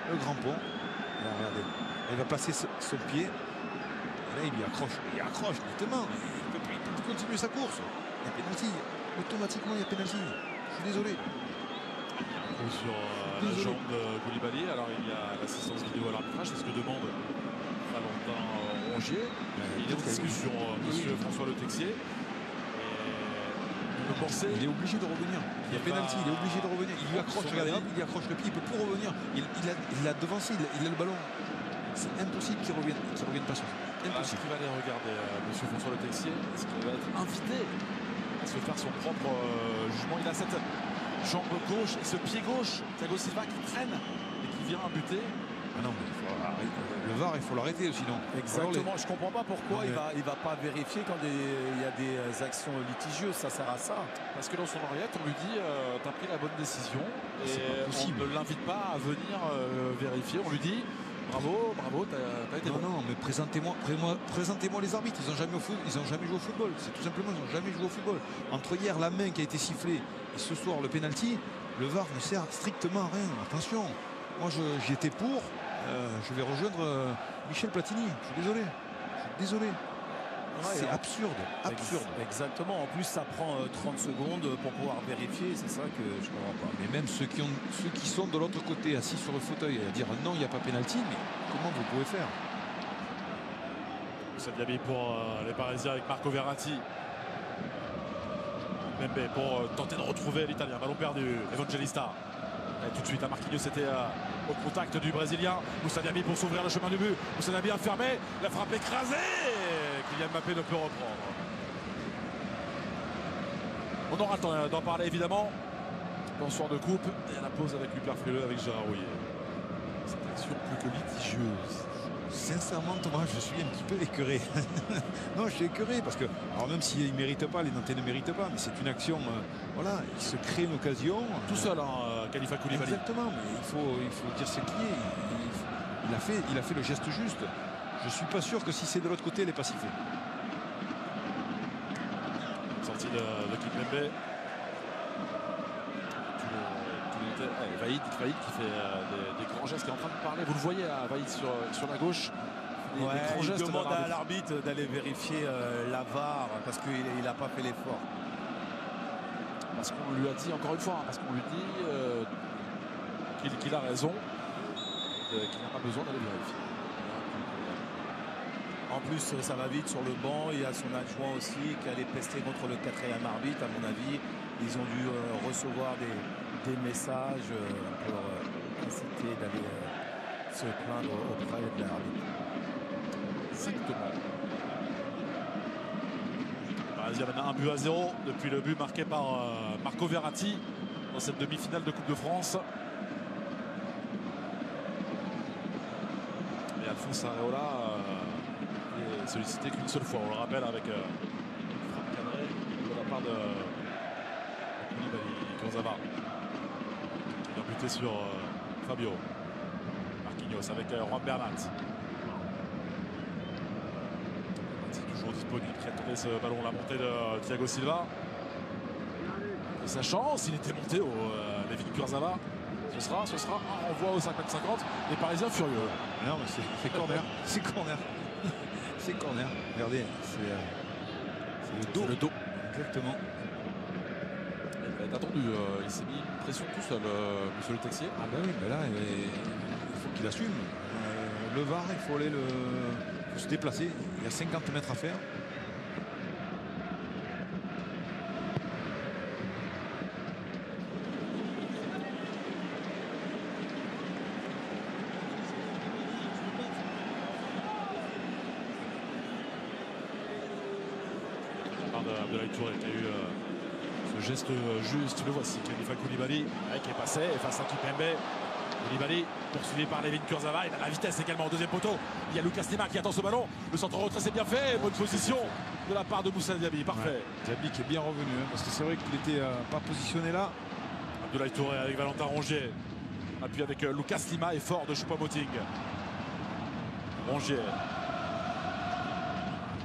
Là, regardez. Il va placer son pied. Et là il lui accroche. Il accroche nettement. Il peut continuer sa course. Il y a pénalty. Automatiquement il y a pénalty. Je suis désolé. Sur la jambe de Koulibaly. Alors il y a l'assistance vidéo à l'arbitrage. C'est ce que demande Valentin Rongier. Il est en discussion, monsieur François Le Texier. Il est obligé de revenir. Il y a pénalty, il est obligé de revenir. Il lui accroche, regardez, hop, il lui accroche le pied, il peut plus revenir. Il l'a devancé, il a le ballon. C'est impossible qu'il revienne pas sur ça. Impossible. Est-ce qu'il va aller regarder monsieur François Le Texier? Est-ce qu'il va être invité à se faire son propre jugement? Il a cette jambe gauche et ce pied gauche, Thiago Silva qui traîne et qui vient buter. Ah non, mais le VAR, il faut l'arrêter sinon. Exactement, je comprends pas pourquoi il va pas vérifier quand il y a des actions litigieuses, ça sert à ça. Parce que dans son oreillette, on lui dit t'as pris la bonne décision et on ne l'invite pas à venir vérifier. On lui dit bravo, t'as été bon. Non, mais présentez-moi les arbitres. Ils n'ont jamais joué au football. C'est tout simplement, ils n'ont jamais joué au football. Entre hier, la main qui a été sifflée et ce soir, le penalty, le VAR ne sert strictement à rien. Attention, moi j'y étais pour. Je vais rejoindre Michel Platini. Je suis désolé. C'est absurde. Exactement. En plus, ça prend 30 secondes pour pouvoir vérifier. C'est ça que je ne comprends pas. Mais même ceux qui sont de l'autre côté, assis sur le fauteuil, à dire non, il n'y a pas pénalty, mais comment vous pouvez faire? C'est bien mis pour les Parisiens avec Marco Verratti. Membe pour tenter de retrouver l'Italien. Ballon perdu. Evangelista. Et tout de suite à Marquinhos, c'était au contact du Brésilien. Moussa Diaby pour s'ouvrir le chemin du but. Moussa Diaby a fermé, la frappe écrasée. Kylian Mbappé ne peut reprendre. On aura le temps d'en parler évidemment. Bonsoir de coupe et à la pause avec Lucas Frileux, avec Gérard Rouillet. Cette action plus que litigieuse. Sincèrement, Thomas, je suis un petit peu écœuré. Non, je suis écœuré parce que, alors même s'ils ne méritent pas, les Nantais ne méritent pas, mais c'est une action, voilà, il se crée une occasion. Tout seul, Khalifa Koulibaly. Exactement, mais il faut dire ce qui est. Il a fait le geste juste. Je ne suis pas sûr que si c'est de l'autre côté, elle n'est pas sifflée. Sortie de Kimpembe. Vaïd qui fait des grands gestes, qui est en train de parler. Vous le voyez à Vaïd sur la gauche. Il demande à l'arbitre d'aller vérifier la VAR parce qu'il n'a pas fait l'effort. Parce qu'on lui a dit, encore une fois, parce qu'on lui dit qu'il a raison, qu'il n'a pas besoin d'aller vérifier. En plus, ça va vite sur le banc. Il y a son adjoint aussi qui allait pester contre le 4e arbitre. À mon avis, ils ont dû recevoir des messages pour inciter d'aller se plaindre auprès de l'arbitre. Exactement. Il y a maintenant 1-0 depuis le but marqué par Marco Verratti dans cette demi-finale de Coupe de France. Et Alphonse Areola est sollicité qu'une seule fois, on le rappelle, avec frappe cadrée de la part de Kurzawa. Il a buté sur Fabio. Marquinhos avec Juan Bernat. C'est toujours disponible. Qui attendait ce ballon, la montée de Thiago Silva. Et sa chance, il était monté au Levin Kurzawa. Ce sera un renvoi au 50-50. Les Parisiens furieux. Non, mais c'est corner. C'est corner. C'est corner. Regardez, c'est le dos. Le dos. Exactement. Il va être attendu. Il s'est mis une pression tout seul, monsieur le Texier. Ah ben oui, mais là, il faut qu'il assume. Le VAR, il faut aller faut se déplacer. Il y a 50 mètres à faire. Abdoulaye Touré qui a eu ce geste juste, le voici, Khalifa Koulibaly qui est passé face à Kimpembe. Koulibaly poursuivi par Levin Kurzawa, il a la vitesse également au deuxième poteau. Il y a Lucas Lima qui attend ce ballon, le centre retrait c'est bien fait, bonne position de la part de Moussa Diaby, parfait. Ouais. Diaby qui est bien revenu, parce que c'est vrai qu'il n'était pas positionné là. Abdoulaye Touré avec Valentin Rongier, appui avec Lucas Lima et fort de Choupo-Moting. Rongier.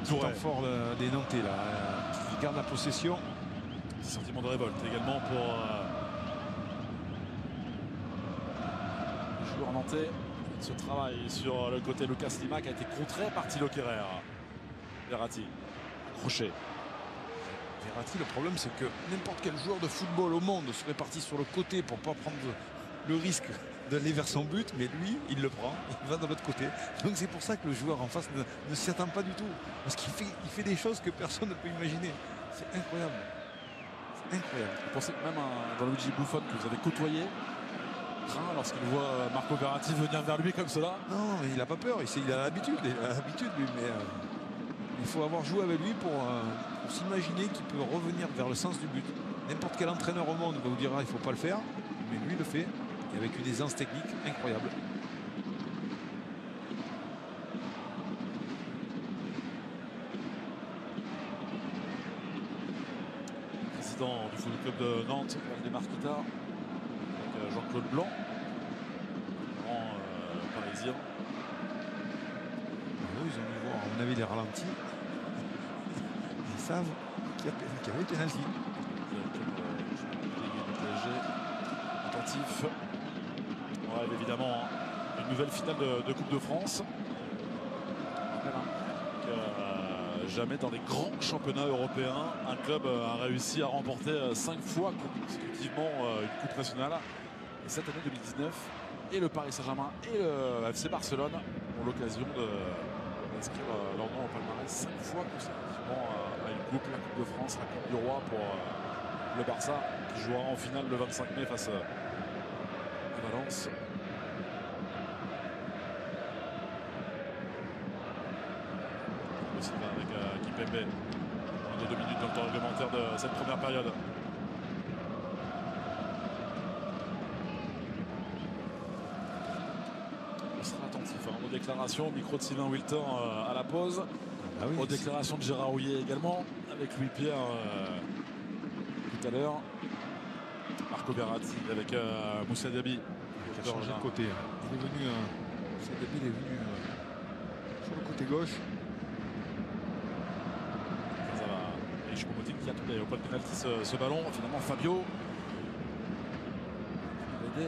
Touré. Fort des Nantais là, qui garde la possession. Sentiment de révolte également pour le joueur nantais. Ce travail sur le côté Lucas Lima qui a été contré par Thilo Kehrer. Verratti, accroché. Verratti, le problème c'est que n'importe quel joueur de football au monde serait parti sur le côté pour ne pas prendre le risque d'aller vers son but, mais lui, il le prend, il va de l'autre côté. Donc c'est pour ça que le joueur en face ne s'y attend pas du tout. Parce qu'il fait des choses que personne ne peut imaginer. C'est incroyable. C'est incroyable. Vous pensez que même un Gianluigi Buffon que vous avez côtoyé craint lorsqu'il voit Marco Verratti venir vers lui comme cela? Non, mais il n'a pas peur, il a l'habitude lui, mais il faut avoir joué avec lui pour s'imaginer qu'il peut revenir vers le sens du but. N'importe quel entraîneur au monde va vous dire il ne faut pas le faire, mais lui le fait. Et avec une aisance technique incroyable. Président du football club de Nantes, Valdemar Kita, avec Jean-Claude Blanc, grand parisien. Ils ont dû voir, à mon avis, les ralentis. Ils savent qu'il y avait pénalty. Attentif. On rêve évidemment une nouvelle finale de Coupe de France. Jamais dans les grands championnats européens, un club a réussi à remporter 5 fois consécutivement une Coupe nationale. Et cette année 2019, et le Paris Saint-Germain et le FC Barcelone ont l'occasion d'inscrire leur nom au palmarès 5 fois consécutivement à une coupe, la Coupe de France, la Coupe du Roi pour le Barça qui jouera en finale le 25 mai face à Valence. Aussi avec Kimpembe. Moins de 2 minutes dans le temps réglementaire de cette première période. On sera attentif aux déclarations, au micro de Sylvain Wilton à la pause. Ah oui, aux déclarations de Gérard Houllier également, avec Louis-Pierre tout à l'heure. Marco Verratti avec Moussa Diaby. Qui a changé de côté. Il est venu, Moussa Diaby, il est venu sur le côté gauche. Ça va. Et Choupo-Moting qui attendait au point de pénalty ce ballon. Finalement, Fabio va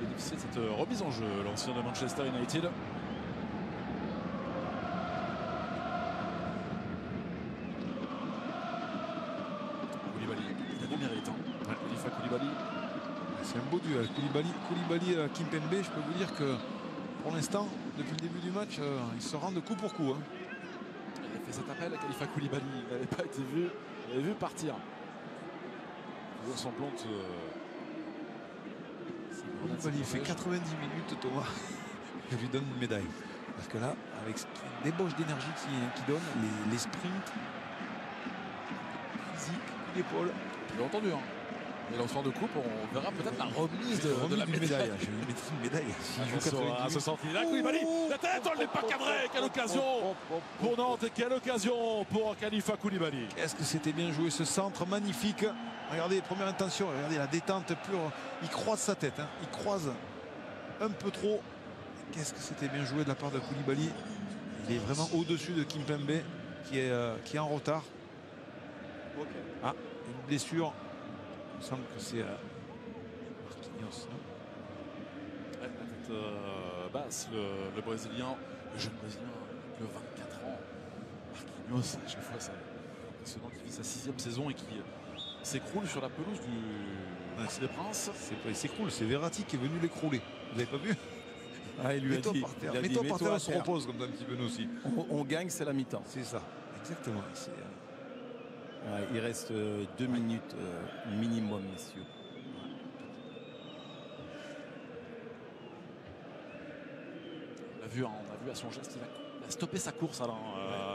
bénéficier de cette remise en jeu. L'ancien de Manchester United. C'est un beau duel. Koulibaly Kimpembe, je peux vous dire que pour l'instant, depuis le début du match, ils se rendent coup pour coup. Il a fait cet appel à Khalifa Koulibaly. Il n'avait pas été vu. Il avait vu partir. Toujours semblante. Koulibaly fait 90 minutes, Thomas. Je lui donne une médaille. Parce que là, avec cette débauche d'énergie qu'il donne, les sprints, physique, coup d'épaule. Tu l'as entendu, hein? Et lancement de coupe, on verra peut-être la remise de la médaille. Je vais lui mettre une médaille. Si à ce centre, là, Koulibaly, la tête, on ne l'est pas cadré. Quelle occasion pour Nantes et quelle occasion pour Khalifa Koulibaly. Est-ce que c'était bien joué ce centre magnifique? Regardez, première intention, regardez la détente pure. Il croise sa tête, hein. Il croise un peu trop. Qu'est-ce que c'était bien joué de la part de Koulibaly. Il est vraiment au-dessus de Kimpembe qui est en retard. Ah, une blessure. Il me semble que c'est Marquinhos. La tête basse, le Brésilien, le jeune Brésilien de 24 ans. Marquinhos, à chaque fois, c'est impressionnant qu'il vit sa 6e saison et qui s'écroule sur la pelouse du Parc des Princes. C'est pas il s'écroule, c'est Verratti qui est venu l'écrouler. Vous n'avez pas vu? Ah, il lui a dit, mets-toi par terre, on se repose comme ça un petit peu nous aussi. On gagne, c'est la mi-temps. C'est ça, exactement. Ouais, il reste 2 minutes minimum, messieurs. On a vu à son geste, il a stoppé sa course, Alain,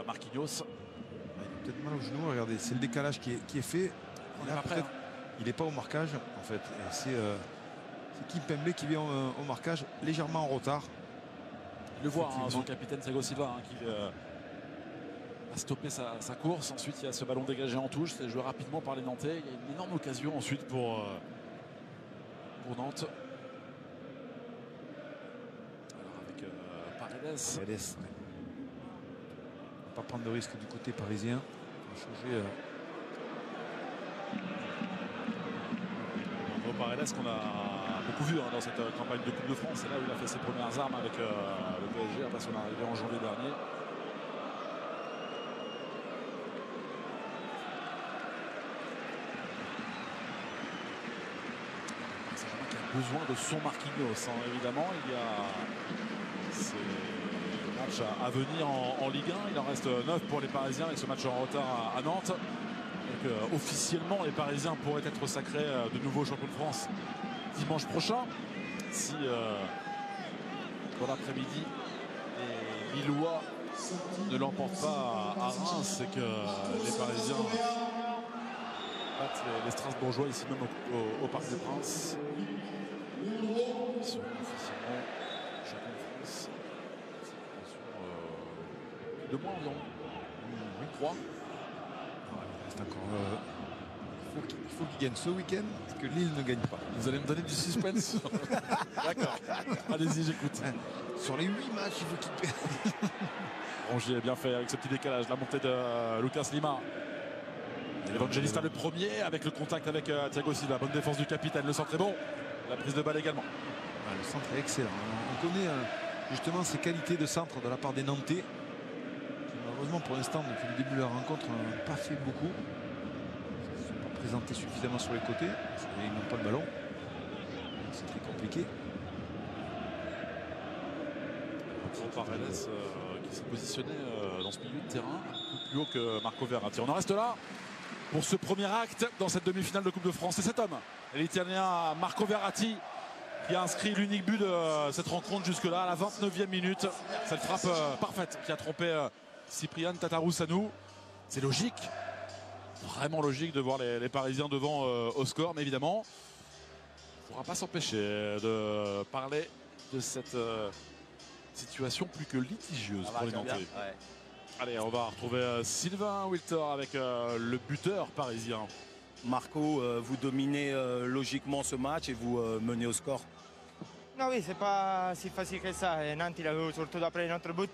Marquinhos. Il a peut-être mal au genou, regardez, c'est le décalage qui est fait. On est pas prêt. Il n'est pas au marquage, en fait. C'est Kimpembe qui vient au marquage, légèrement en retard. Il le voit, son capitaine Thiago Silva, qui a stoppé sa course. Ensuite, il y a ce ballon dégagé en touche. C'est joué rapidement par les Nantais. Il y a une énorme occasion ensuite pour Nantes. Alors avec Paredes. Ne pas prendre de risque du côté parisien. On va changer. Paredes qu'on a beaucoup vu dans cette campagne de Coupe de France. C'est là où il a fait ses premières armes avec le PSG après son arrivée en janvier dernier. Saint-Germain qui a besoin de son Marquinhos, évidemment. Il y a ces matchs à venir en Ligue 1. Il en reste 9 pour les Parisiens avec ce match en retard à Nantes. Donc, officiellement, les Parisiens pourraient être sacrés de nouveau champions de France dimanche prochain. Si dans l'après-midi, les Lillois ne l'emportent pas à Reims, c'est que les Parisiens battent les Strasbourgeois ici même au Parc des Princes. Ils sont officiellement champions de France. Sur 2 mois environ. 3. Encore, il faut qu'il gagne ce week-end parce que Lille ne gagne pas. Vous allez me donner du suspense. D'accord. Allez-y, j'écoute. Sur les 8 matchs, il faut qu'il perde. Rongier a bien fait avec ce petit décalage. La montée de Lucas Lima. Evangelista le premier avec le contact avec Thiago Silva. Bonne défense du capitaine. Le centre est bon. La prise de balle également. Le centre est excellent. On connaît justement ces qualités de centre de la part des Nantais. Malheureusement pour l'instant depuis le début de la rencontre on n'a pas fait beaucoup. Ils ne sont pas présentés suffisamment sur les côtés. Ils n'ont pas le ballon. C'est très compliqué. Paredes qui s'est positionné dans ce milieu de terrain un peu plus haut que Marco Verratti. On en reste là pour ce premier acte dans cette demi-finale de Coupe de France. C'est cet homme, l'Italien Marco Verratti, qui a inscrit l'unique but de cette rencontre jusque-là à la 29e minute. Cette frappe parfaite qui a trompé Cyprien Tatarusanu. C'est logique, vraiment logique de voir les Parisiens devant au score, mais évidemment, on ne pourra pas s'empêcher de parler de cette situation plus que litigieuse pour les Nantais. Ouais. Allez, on va retrouver Sylvain Wilter avec le buteur parisien. Marco, vous dominez logiquement ce match et vous menez au score. Non, oui, c'est pas si facile que ça. Et Nantes, il a eu surtout après notre but.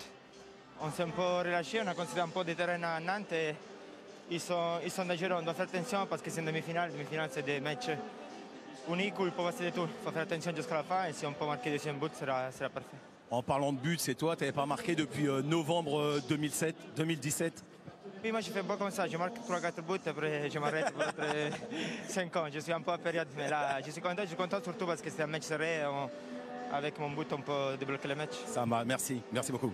On s'est un peu relâché, on a concédé un peu de terrain à Nantes et ils sont dangereux. On doit faire attention parce que c'est une demi-finale. Demi-finale, c'est des matchs uniques où il peut passer de tout. Il faut faire attention jusqu'à la fin et si on peut marquer le deuxième but, sera parfait. En parlant de but, c'est toi, tu n'avais pas marqué depuis novembre 2017. Oui, moi je fais pas comme ça, je marque 3-4 buts, après je m'arrête pour 5 ans. Je suis un peu en période, mais là je suis content surtout parce que c'est un match serré. Avec mon but, on peut débloquer le match. Ça m'a, merci beaucoup.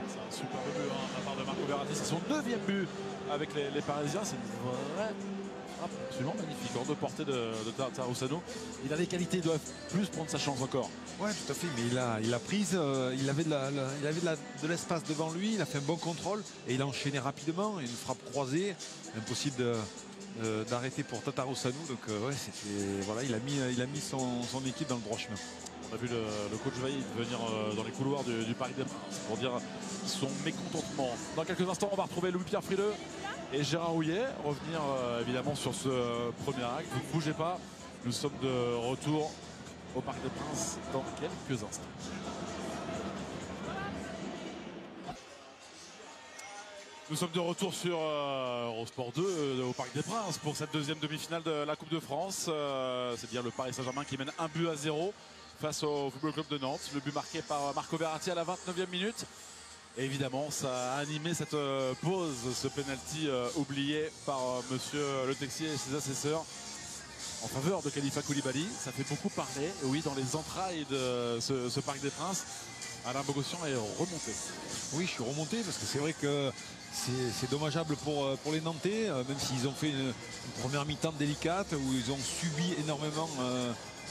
C'est un super but de la part de Marco Verratti, c'est son 2e but avec les Parisiens. C'est une vraie frappe absolument magnifique, hors de portée de Tatarusanu. Il a les qualités, il doit plus prendre sa chance encore. Ouais, tout à fait, mais il a prise, il avait de l'espace devant lui, il a fait un bon contrôle et il a enchaîné rapidement, une frappe croisée, impossible d'arrêter pour Tatarusanu. Donc ouais, voilà, il a mis son équipe dans le droit chemin. On a vu le coach Vaïd venir dans les couloirs du Parc des Princes pour dire son mécontentement. Dans quelques instants, on va retrouver Louis-Pierre Frileux et Gérard Houllier. Revenir évidemment sur ce premier acte. Vous ne bougez pas. Nous sommes de retour au Parc des Princes dans quelques instants. Nous sommes de retour sur Eurosport 2 au Parc des Princes pour cette deuxième demi-finale de la Coupe de France. C'est-à-dire le Paris Saint-Germain qui mène 1-0 face au Football Club de Nantes. Le but marqué par Marco Verratti à la 29e minute. Et évidemment, ça a animé cette pause, ce penalty oublié par monsieur Le Texier et ses assesseurs en faveur de Khalifa Koulibaly. Ça fait beaucoup parler, oui, dans les entrailles de ce Parc des Princes. Alain Bogossian est remonté. Oui, je suis remonté parce que c'est vrai que c'est dommageable pour les Nantais, même s'ils ont fait une première mi-temps délicate où ils ont subi énormément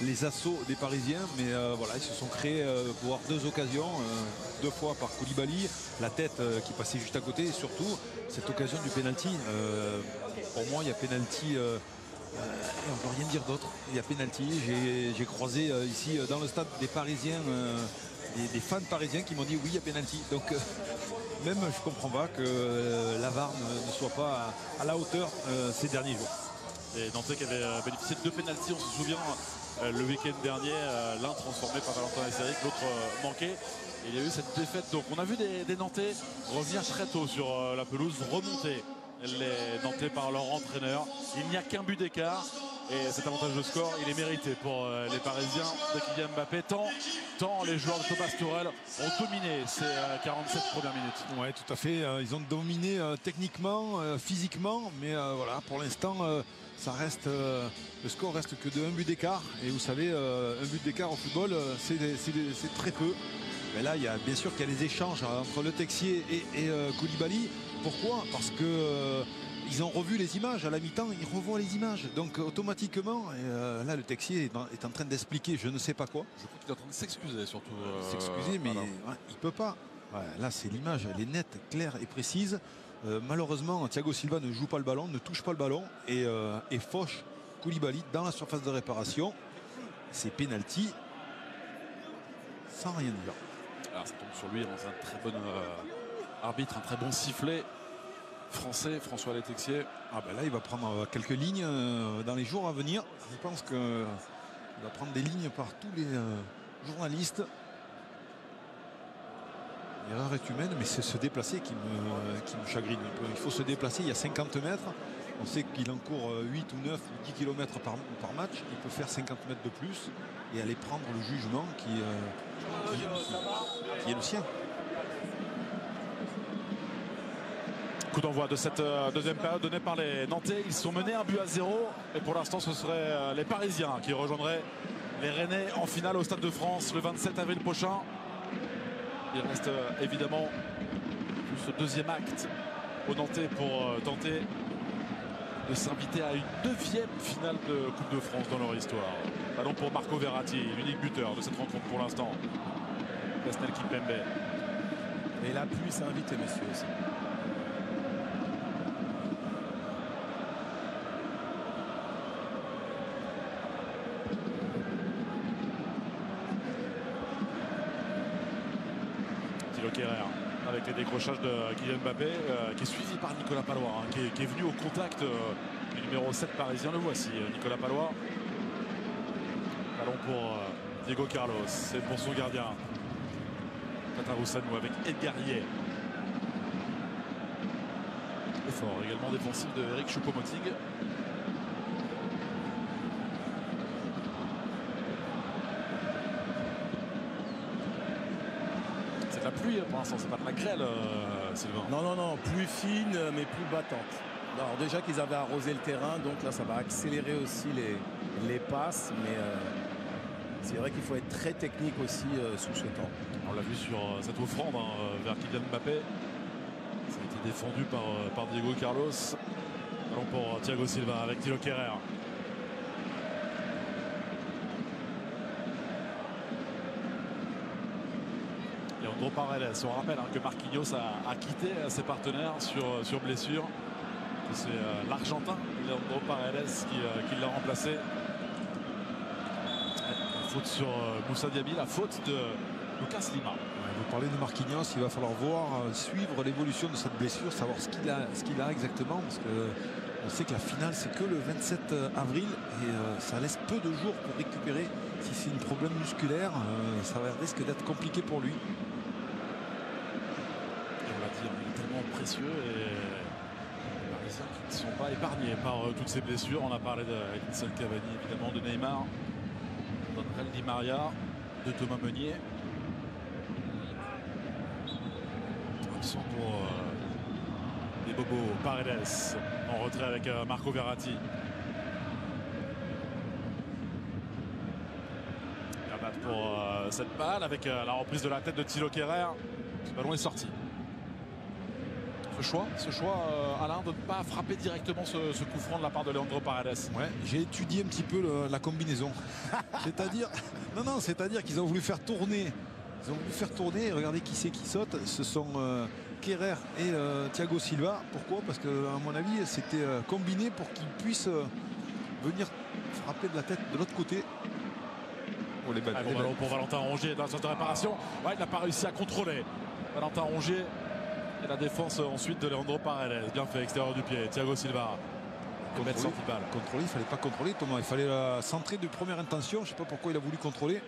les assauts des Parisiens. Mais voilà, ils se sont créés pour avoir deux occasions, deux fois par Koulibaly, la tête qui passait juste à côté et surtout cette occasion du penalty. Pour moi, il y a penalty. On ne peut rien dire d'autre. Il y a penalty. J'ai croisé ici dans le stade des Parisiens, des fans parisiens qui m'ont dit oui, il y a penalty. Donc même je ne comprends pas que la VAR ne soit pas à la hauteur ces derniers jours. Et Nantais qui avait bénéficié de deux pénaltys, on se souvient le week-end dernier, l'un transformé par Valentin Esseric, l'autre manqué. Et il y a eu cette défaite. Donc on a vu des Nantais revenir très tôt sur la pelouse, remonter les Nantais par leur entraîneur. Il n'y a qu'un but d'écart. Et cet avantage de score, il est mérité pour les Parisiens de Kylian Mbappé. Tant les joueurs de Thomas Tuchel ont dominé ces 47 premières minutes. Oui, tout à fait. Ils ont dominé techniquement, physiquement. Mais voilà, pour l'instant, ça reste, le score reste que de un but d'écart. Et vous savez, un but d'écart au football, c'est très peu. Mais là, bien sûr qu'il y a les échanges entre Le Texier et Koulibaly. Pourquoi? Parce que ils ont revu les images à la mi-temps, ils revoient les images. Donc automatiquement, là le Texier est en train d'expliquer je ne sais pas quoi. Je crois qu'il est en train de s'excuser surtout. S'excuser, mais ouais, il ne peut pas. Ouais, là c'est l'image, elle est nette, claire et précise. Malheureusement, Thiago Silva ne joue pas le ballon, ne touche pas le ballon et fauche Koulibaly dans la surface de réparation. C'est penalty sans rien dire. Alors ça tombe sur lui dans un très bon arbitre, un très bon sifflet français, François Le Texier. Ah ben là il va prendre quelques lignes dans les jours à venir. Je pense qu'il va prendre des lignes par tous les journalistes. L'erreur est humaine, mais c'est se déplacer qui me chagrine un peu. Il faut se déplacer, il y a 50 mètres. On sait qu'il encourt 8 ou 9 ou 10 km par match. Il peut faire 50 mètres de plus et aller prendre le jugement qui est le sien. Coup d'envoi de cette deuxième période donnée par les Nantais. Ils sont menés 1-0. Et pour l'instant, ce seraient les Parisiens qui rejoindraient les Rennais en finale au Stade de France le 27 avril prochain. Il reste évidemment ce deuxième acte aux Nantais pour tenter de s'inviter à une 9e finale de Coupe de France dans leur histoire. Ballon pour Marco Verratti, l'unique buteur de cette rencontre pour l'instant. Presnel Kimpembe. Et la pluie s'est invitée, messieurs, aussi. Avec les décrochages de Kylian Mbappé qui est suivi par Nicolas Palois qui est venu au contact du numéro 7 parisien. Le voici, Nicolas Palois. Ballon pour Diego Carlos, c'est pour son gardien Tatarusanu avec Edgarier. Effort également défensif de Eric Choupo-Moting. La pluie pour l'instant, c'est pas de la grêle, Sylvain. Non, pluie fine mais plus battante. Alors déjà qu'ils avaient arrosé le terrain, donc là ça va accélérer aussi les passes, mais c'est vrai qu'il faut être très technique aussi sous ce temps. On l'a vu sur cette offrande vers Kylian Mbappé. Ça a été défendu par Diego Carlos. Allons pour Thiago Silva avec Thilo Kehrer. Paredes. On rappelle que Marquinhos a quitté ses partenaires sur blessure. C'est l'Argentin, Leandro Paredes, qui l'a remplacé. La faute sur Moussa Diaby, la faute de Lucas Lima. Vous parlez de Marquinhos, il va falloir voir, suivre l'évolution de cette blessure, savoir ce qu'il a exactement, parce que on sait que la finale c'est que le 27 avril et ça laisse peu de jours pour récupérer. Si c'est un problème musculaire, ça risque d'être compliqué pour lui. Et on l'a dit, il est tellement précieux et les Parisiens qui ne sont pas épargnés par toutes ces blessures. On a parlé de Edinson Cavani, évidemment, de Neymar, d'André Di Maria, de Thomas Meunier. Absent pour les bobos. Paredes en retrait avec Marco Verratti. Bernat pour cette balle avec la reprise de la tête de Thilo Kehrer. Ce ballon est sorti. Ce choix Alain, de ne pas frapper directement ce coup franc de la part de Leandro Paredes. Ouais, j'ai étudié un petit peu la combinaison. C'est-à-dire qu'ils ont voulu faire tourner. Ils ont voulu faire tourner. Regardez qui c'est qui saute. Ce sont Kehrer et Thiago Silva. Pourquoi? Parce que, à mon avis, c'était combiné pour qu'ils puissent venir frapper de la tête de l'autre côté. Oh, les balles, bon ballon pour Valentin Rongier dans la zone de réparation. Ouais, il n'a pas réussi à contrôler. Valentin Rongier. Et la défense ensuite de Leandro Paredes. Bien fait, extérieur du pied. Thiago Silva. Contrôler, il ne fallait pas contrôler, Thomas. Il fallait la centrer de première intention. Je ne sais pas pourquoi il a voulu contrôler.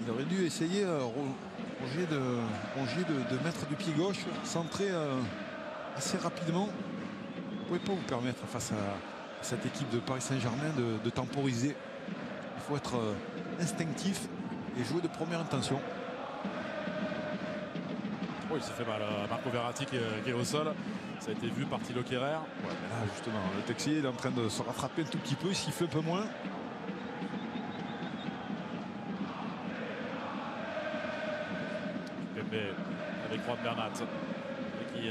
Il aurait dû essayer, Rongier, de mettre du pied gauche, centrer assez rapidement. Vous ne pouvez pas vous permettre, face à cette équipe de Paris Saint-Germain, de temporiser. Il faut être instinctif et jouer de première intention. Oh, il s'est fait mal. Marco Verratti qui est au sol. Ça a été vu par Thilo Kehrer. Ouais, là, justement, le Texier il est en train de se rattraper un tout petit peu. Il siffle un peu moins. Pepe avec Juan Bernat qui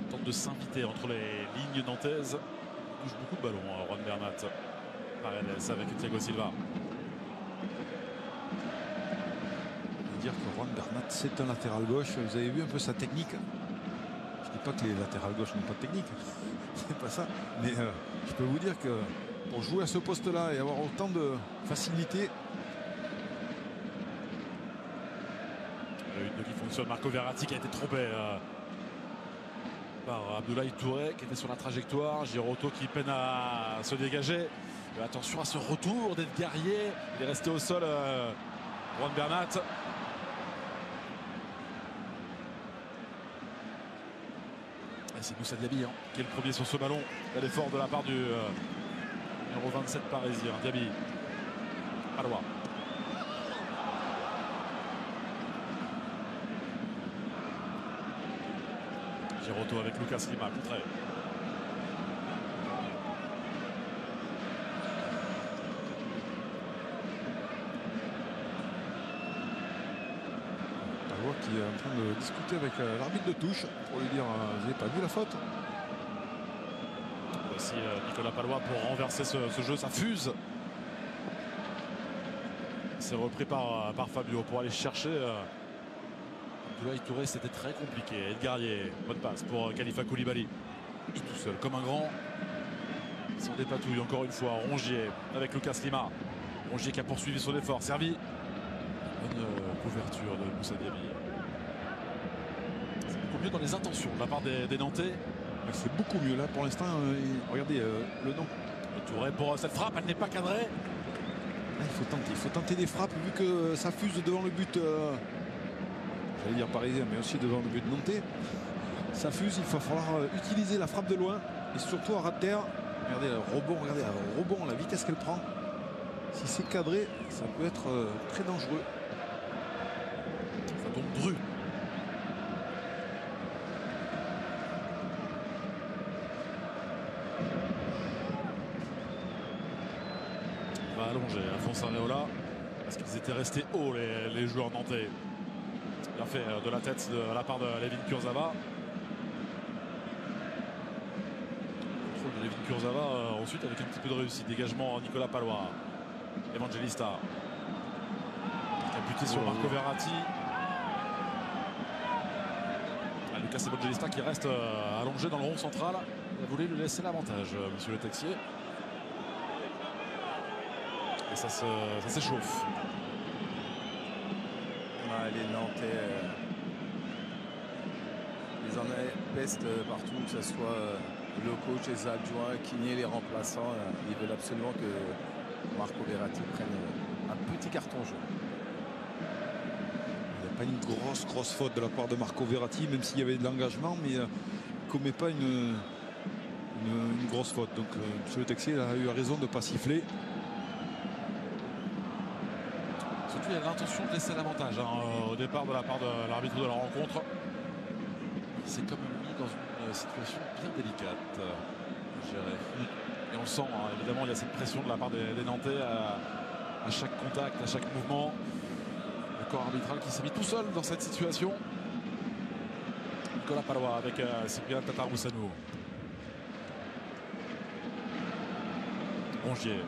tente de s'inviter entre les lignes nantaises. Il touche beaucoup de ballons, Juan Bernat. Paredes avec Thiago Silva. Dire que Juan Bernat c'est un latéral gauche. Vous avez vu un peu sa technique. Je ne dis pas que les latérales gauche n'ont pas de technique. C'est pas ça. Mais je peux vous dire que pour jouer à ce poste-là et avoir autant de facilité. Une qui fonctionne. Marco Verratti qui a été trompé par Abdoulaye Touré qui était sur la trajectoire. Giroto qui peine à se dégager. Mais attention à ce retour d'être guerrier. Il est resté au sol. Juan Bernat. C'est Moussa Diaby qui est le premier sur ce ballon. L'effort de la part du numéro 27 parisien. Diaby. Palois. Giroto avec Lucas Lima. Contré. Qui est en train de discuter avec l'arbitre de touche pour lui dire vous n'avez pas vu la faute. Voici Nicolas Palois pour renverser ce jeu. Ça fuse. C'est repris par Fabio pour aller chercher Abdoulaye Touré. C'était très compliqué. Edgarier, bonne passe pour Khalifa Koulibaly. Il est tout seul comme un grand. Il s'en dépatouille encore une fois. Rongier avec Lucas Lima. Rongier qui a poursuivi son effort. Servi. Bonne couverture de Moussa Diaby. C'est beaucoup mieux dans les intentions de la part des Nantais. C'est beaucoup mieux là pour l'instant. Regardez le nom. Touré pour cette frappe, elle n'est pas cadrée. Il faut tenter des frappes vu que ça fuse devant le but. J'allais dire parisien, mais aussi devant le but nantais. Ça fuse, il va falloir utiliser la frappe de loin et surtout à ras de terre. Regardez le rebond, la vitesse qu'elle prend. Si c'est cadré, ça peut être très dangereux. Ça tombe Dru. Il va allonger Alphonse Areola parce qu'ils étaient restés hauts les joueurs nantais. Bien fait de la tête de la part de Layvin Kurzawa. Contrôle de Layvin Kurzawa ensuite avec un petit peu de réussite. Dégagement Nicolas Palois. Evangelista qui a buté sur Marco Verratti. Lucas Evangelista qui reste allongé dans le rond central. Il a voulu lui laisser l'avantage, monsieur Le Texier. Et ça s'échauffe. Les Nantais, ils en pestent partout, que ce soit le coach, les adjoints, Quigney, les remplaçants. Ils veulent absolument que Marco Verratti prenne un petit carton jaune. Il n'y a pas une grosse faute de la part de Marco Verratti, même s'il y avait de l'engagement, mais il ne commet pas une grosse faute. Donc M. Le Texier a eu raison de ne pas siffler. Surtout il y a l'intention de laisser l'avantage au départ de la part de l'arbitre de la rencontre. Il s'est quand même mis dans une situation bien délicate à gérer. Et on le sent, évidemment, il y a cette pression de la part des Nantais à chaque contact, à chaque mouvement. Le corps arbitral qui s'est mis tout seul dans cette situation. Nicolas Palois avec Cyprien Tatarou-Sanou. Rongier.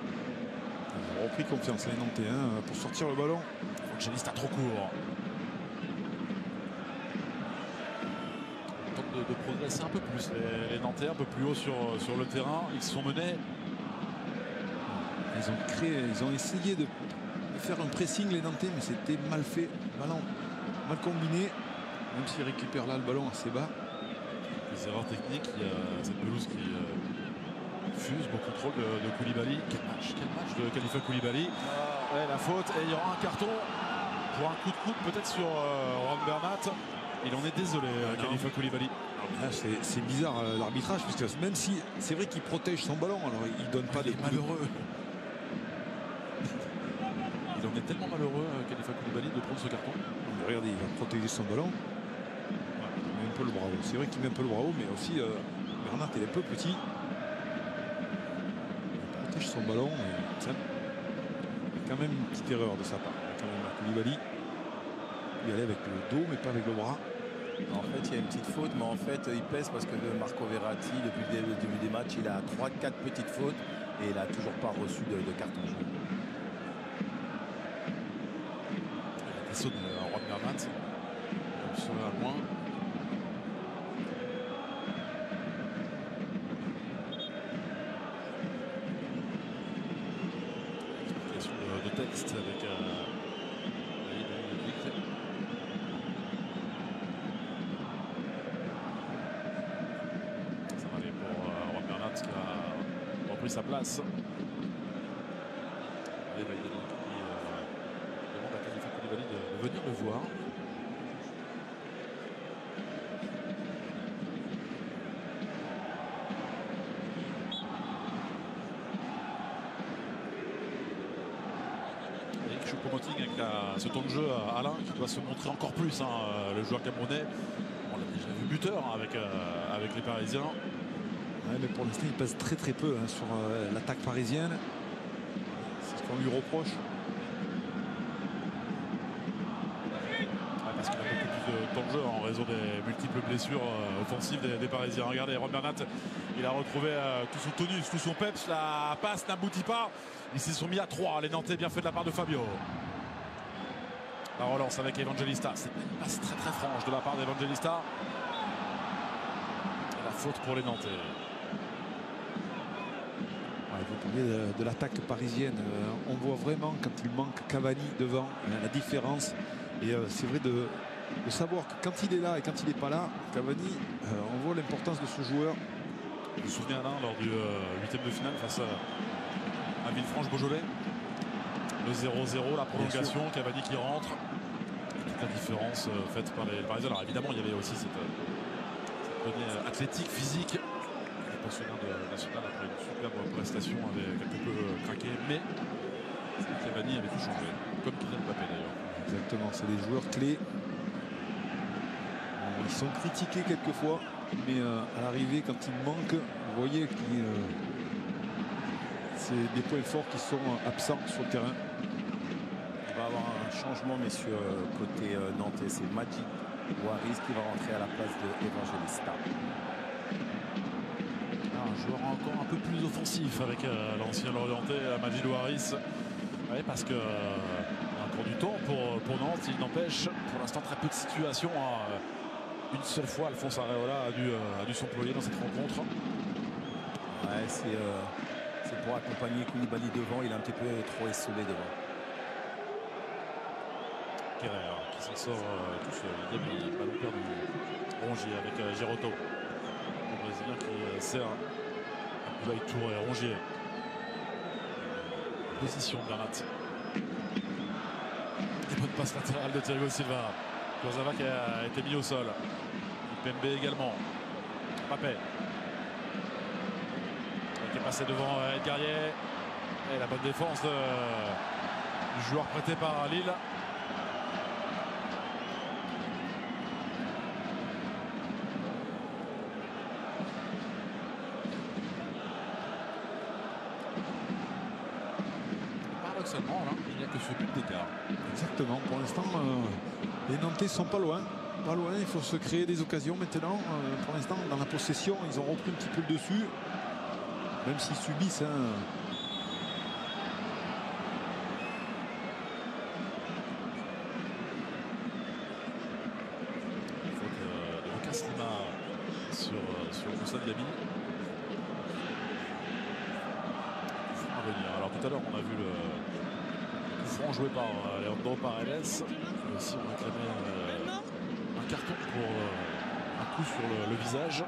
Ils ont repris confiance les Nantais pour sortir le ballon. Evangelista trop court. On tente de progresser un peu plus. Les Nantais un peu plus haut sur le terrain. Ils se sont menés. Ils ont essayé de faire un pressing les Nantais, mais c'était mal fait. Ballon mal combiné. Même s'ils récupèrent là le ballon assez bas. Les erreurs techniques. Il y a cette pelouse qui fuse. Beau contrôle de Koulibaly. Quel match de Khalifa Koulibaly. Ouais, la faute. Et il y aura un carton pour un coup de coude peut-être sur Juan Bernat. Il en est désolé, Khalifa Koulibaly. C'est bizarre l'arbitrage, puisque même si c'est vrai qu'il protège son ballon, alors il donne pas il est malheureux. Il en est tellement malheureux, Khalifa Koulibaly, de prendre ce carton. Regardez, il va protéger son ballon. Il met un peu le bravo. C'est vrai qu'il met un peu le bravo, mais aussi Bernat il est un peu petit. Il protège son ballon. Ça, quand même une petite erreur de sa part. Quand même, Koulibaly, il allait avec le dos, mais pas avec le bras. En fait, il y a une petite faute, mais en fait, il pèse parce que Marco Verratti, depuis le début des matchs, il a 3-4 petites fautes et il n'a toujours pas reçu de carton jaune. Il a des sauts de Juan Bernat. Il serait à moins. Explication de texte avec sa place. Et qui demande à Khalifa Koulibaly de venir le voir. Et Choupo-Moting avec ce temps de jeu à Alain qui doit se montrer encore plus, le joueur camerounais. On l'a déjà vu buteur avec les Parisiens. Ouais, mais pour l'instant, il passe très peu sur l'attaque parisienne. C'est ce qu'on lui reproche. Ouais, parce qu'il a beaucoup plus de temps de jeu en raison des multiples blessures offensives des Parisiens. Regardez, Juan Bernat, il a retrouvé tout son tonus, tout son peps. La passe n'aboutit pas. Ils s'y sont mis à 3. Les Nantais, bien fait de la part de Fabio. La relance avec Evangelista. C'est une passe très franche de la part d'Evangelista. La faute pour les Nantais. Vous parlez de l'attaque parisienne. On voit vraiment quand il manque Cavani devant la différence. Et c'est vrai de savoir que quand il est là et quand il n'est pas là, Cavani, on voit l'importance de ce joueur. Vous vous souvenez Alain lors du 8e de finale face à Villefranche-Beaujolais, le 0-0, la prolongation, Cavani qui rentre. Toute la différence faite par les Parisiens. Alors évidemment il y avait aussi cette donnée athlétique, physique. Le pensionnaire de National après une superbe prestation avait quelque peu craqué, mais Cavani avait tout changé, comme Kylian Mbappé d'ailleurs. Exactement, c'est des joueurs clés. Ils sont critiqués quelquefois, mais à l'arrivée, quand ils manquent, vous voyez que c'est des points forts qui sont absents sur le terrain. On va avoir un changement, messieurs, côté nantais. C'est Majid Waris qui va rentrer à la place de Evangelista. Un joueur encore un peu plus offensif avec l'ancien Lorientais Majid Waris. Oui, parce que il y a encore du temps pour Nantes. Il n'empêche pour l'instant très peu de situations Une seule fois, Alphonse Areola a dû s'employer dans cette rencontre. Ouais, c'est pour accompagner Koulibaly devant. Il est un petit peu trop esselé devant. Kerrer qui s'en sort tout seul. Il y a ballon perdu. Rongier avec Giroto. Le Brésilien qui sert Abdoulaye Touré. Rongier. Position de Bernat. Et bonne passe latérale de Thiago Silva. Kurzawa qui a été mis au sol. Pembe également. Mbappé. Qui est passé devant Edgarier. Et la bonne défense du joueur prêté par Lille. Paradoxalement, là, il n'y a que ce but d'écart. Exactement. Pour l'instant, les Nantais sont pas loin. Pas loin, il faut se créer des occasions maintenant. Pour l'instant, dans la possession, ils ont repris un petit peu le dessus. Même s'ils subissent. Faute de Lucas Lima sur Moussa Diaby. À venir. Alors tout à l'heure, on a vu le coup franc joué par Leandro Paredes. Et aussi, on réclamait un carton pour un coup sur le visage.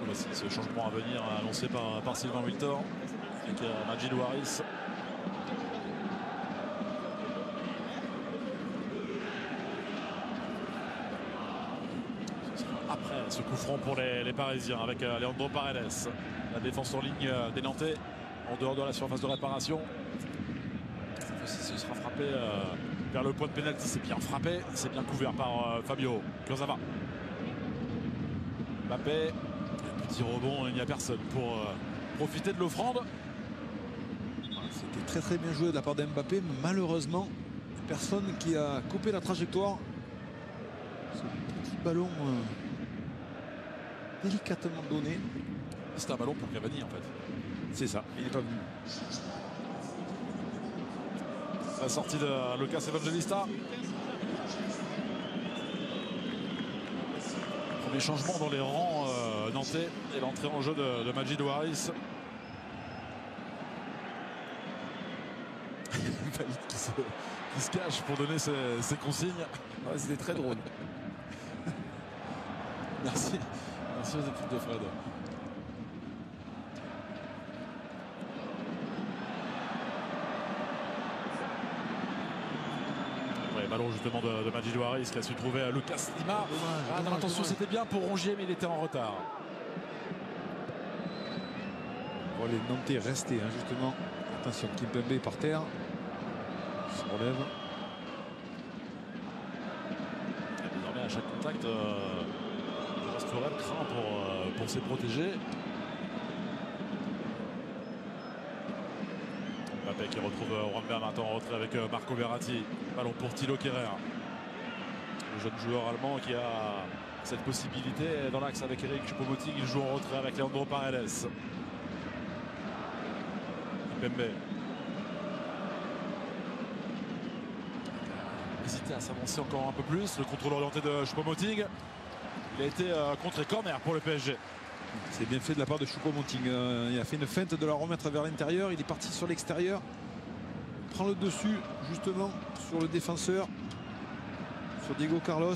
Voici ce changement à venir annoncé par Sylvain Wiltor avec Majid Waris. Après ce coup franc pour les Parisiens avec Leandro Paredes. La défense en ligne des Nantais en dehors de la surface de réparation. Cette fois-ci, ce sera frappé vers le point de pénalty. C'est bien frappé, c'est bien couvert par Fabio Kurzawa. Mbappé. Petit rebond, il n'y a personne pour profiter de l'offrande. C'était très très bien joué de la part d'Mbappé. Malheureusement, personne qui a coupé la trajectoire. Ce petit ballon délicatement donné. C'est un ballon pour Cavani en fait. C'est ça, il n'est pas venu. La sortie de Lucas Evangelista. Premier changement dans les rangs nantais et l'entrée en jeu de Majid Waris. qui se cache pour donner ses consignes. Ouais, c'était très drôle. Merci aux équipes de Fred. Ballon justement de Majid Waris qui a su trouver Lucas Lima. Attention, c'était bien pour Rongier, mais il était en retard. On voit les Nantais rester justement. Attention, Kimpembe est par terre. Il se relève. Et désormais, à chaque contact, Restaurer craint pour se protéger. Mbappé qui retrouve Juan Bernat en retrait avec Marco Verratti. Ballon pour Thilo Kerrer. Le jeune joueur allemand qui a cette possibilité dans l'axe avec Eric Choupo-Moting. Il joue en retrait avec Leandro Paredes. Pembe. Hésité à s'avancer encore un peu plus. Le contrôle orienté de Choupo-Moting. Il a été contré corner pour le PSG. C'est bien fait de la part de Choupo-Moting. Il a fait une feinte de la remettre vers l'intérieur. Il est parti sur l'extérieur. Prend le dessus justement sur le défenseur. Sur Diego Carlos.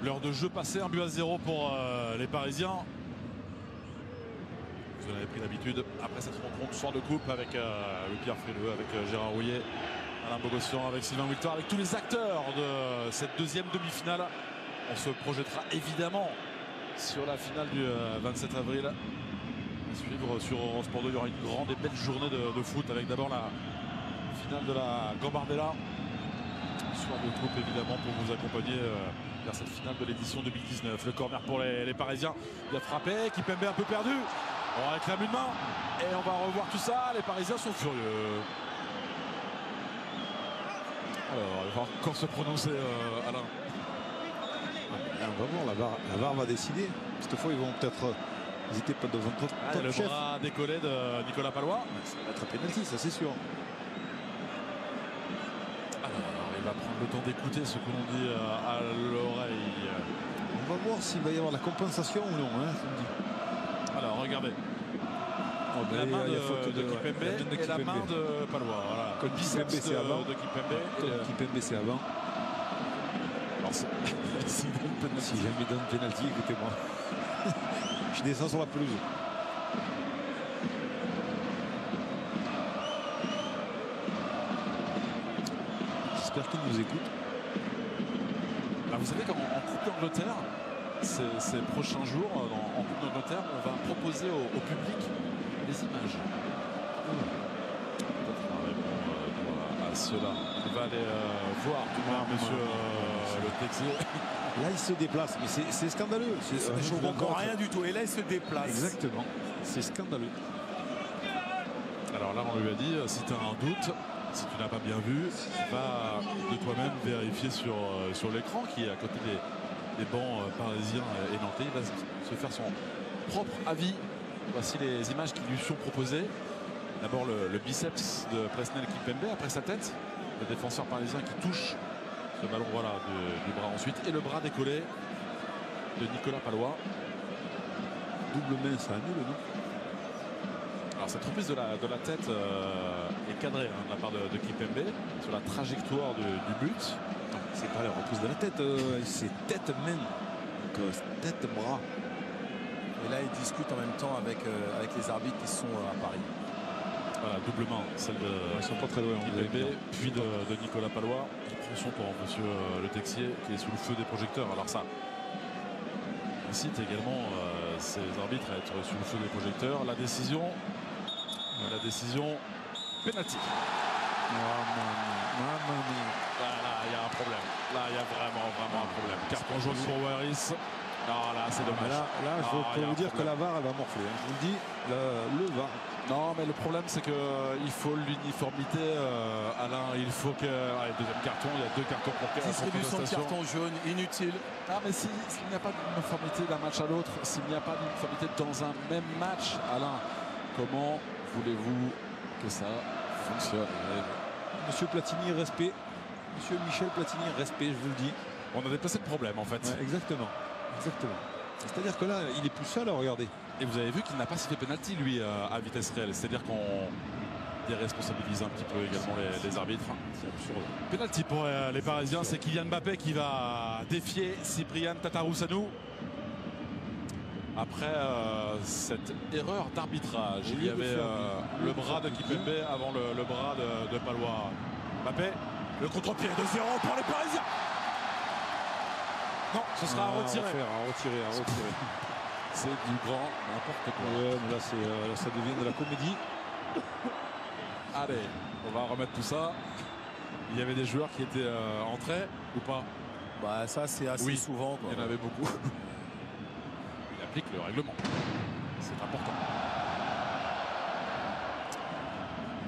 L'heure de jeu passée, 1-0 pour les Parisiens. Vous en avez pris l'habitude après cette rencontre soir de coupe avec le Pierre Frileux, avec Gérard Rouillet, Alain Bogossian, avec Sylvain Wiltor, avec tous les acteurs de cette deuxième demi-finale. On se projettera évidemment sur la finale du 27 avril. À suivre sur Eurosport 2, il y aura une grande et belle journée de foot avec d'abord la finale de la Gambardella. Soir de coupe évidemment pour vous accompagner vers cette finale de l'édition 2019. Le corner pour les Parisiens. Il a frappé, Kimpembe un peu perdu. On réclame une main et on va revoir tout ça. Les Parisiens sont furieux. Alors, il va encore se prononcer Alain. On va voir, la VAR va décider. Cette fois, ils vont peut-être hésiter pas devant top Le chef. bras décollé de Nicolas Palois. Ça va être un pénalty, ça c'est sûr. Le temps d'écouter ce que l'on dit à l'oreille. On va voir s'il va y avoir la compensation ou non. Hein, alors regardez. La main de Kimpembe et la main de Palois. Voilà. Comme Kimpembe c'est avant. De Kimpembe. Kimpembe c'est avant. Alors si jamais donne penalty, écoutez-moi. Je descends sur la pelouse. J'espère qu'il nous écoute. Alors vous savez qu'en Coupe d'Angleterre, ces prochains jours, en Coupe d'Angleterre, on va proposer au public des images. À cela. Il va aller voir monsieur le Texier. Là, il se déplace, mais c'est scandaleux. Je ne comprends rien du tout. Et là, il se déplace. Exactement. C'est scandaleux. Alors là, on lui a dit, si tu as un doute, si tu n'as pas bien vu, va de toi-même vérifier sur l'écran qui est à côté des bancs parisiens et nantais. Il va se faire son propre avis. Voici les images qui lui sont proposées. D'abord le biceps de Presnel Kimpembe après sa tête. Le défenseur parisien qui touche ce ballon voilà, du bras ensuite. Et le bras décollé de Nicolas Palois. Double main, ça annule, non? Alors cette reprise de la tête est cadrée de la part de Kimpembe sur la trajectoire du but. C'est pas la reprise de la tête, c'est tête-main. Donc tête-bras. Et là, ils discutent en même temps avec les arbitres qui sont à Paris. Voilà, double main, celle de ils sont pas très loin, Kimpembe, puis de Nicolas Palois, qui prend son temps, monsieur le Texier, qui est sous le feu des projecteurs. Alors ça incite également ces arbitres à être sous le feu des projecteurs. La décision pénalty. Là, il y a un problème. Là, il y a vraiment un problème. Carton jaune pour Waris. Non, là, c'est dommage. Là, je peux vous dire que la VAR, elle va morfler. Je vous le dis, le VAR. Non, mais le problème, c'est qu'il faut l'uniformité, Alain. Il faut que. Allez, deuxième carton, il y a 2 cartons pour distribution de carton jaune inutile. Ah, mais s'il n'y a pas d'uniformité d'un match à l'autre, s'il n'y a pas d'uniformité dans un même match, Alain, comment voulez-vous que ça fonctionne? Monsieur Platini, respect. Monsieur Michel Platini, respect, je vous le dis. On a déplacé le problème, en fait. Ouais, exactement. C'est-à-dire que là, il est plus seul à regarder. Et vous avez vu qu'il n'a pas sifflé penalty, lui, à vitesse réelle. C'est-à-dire qu'on déresponsabilise un petit peu également les arbitres. C'est absurde. Penalty pour les Parisiens, c'est Kylian Mbappé qui va défier Cyprien Tatarusanu. Après cette erreur d'arbitrage, il y avait le bras de Kimpembe avant le bras de Palois. Mbappé, le contre-pied de 0 pour les Parisiens. Non, ce sera à retirer. À retirer. C'est du grand n'importe quoi. Ouais, mais là, ça devient de la comédie. Allez, on va remettre tout ça. Il y avait des joueurs qui étaient entrés ou pas? Bah ça, c'est assez souvent. Quoi. Il y en avait beaucoup. Il applique le règlement. C'est important.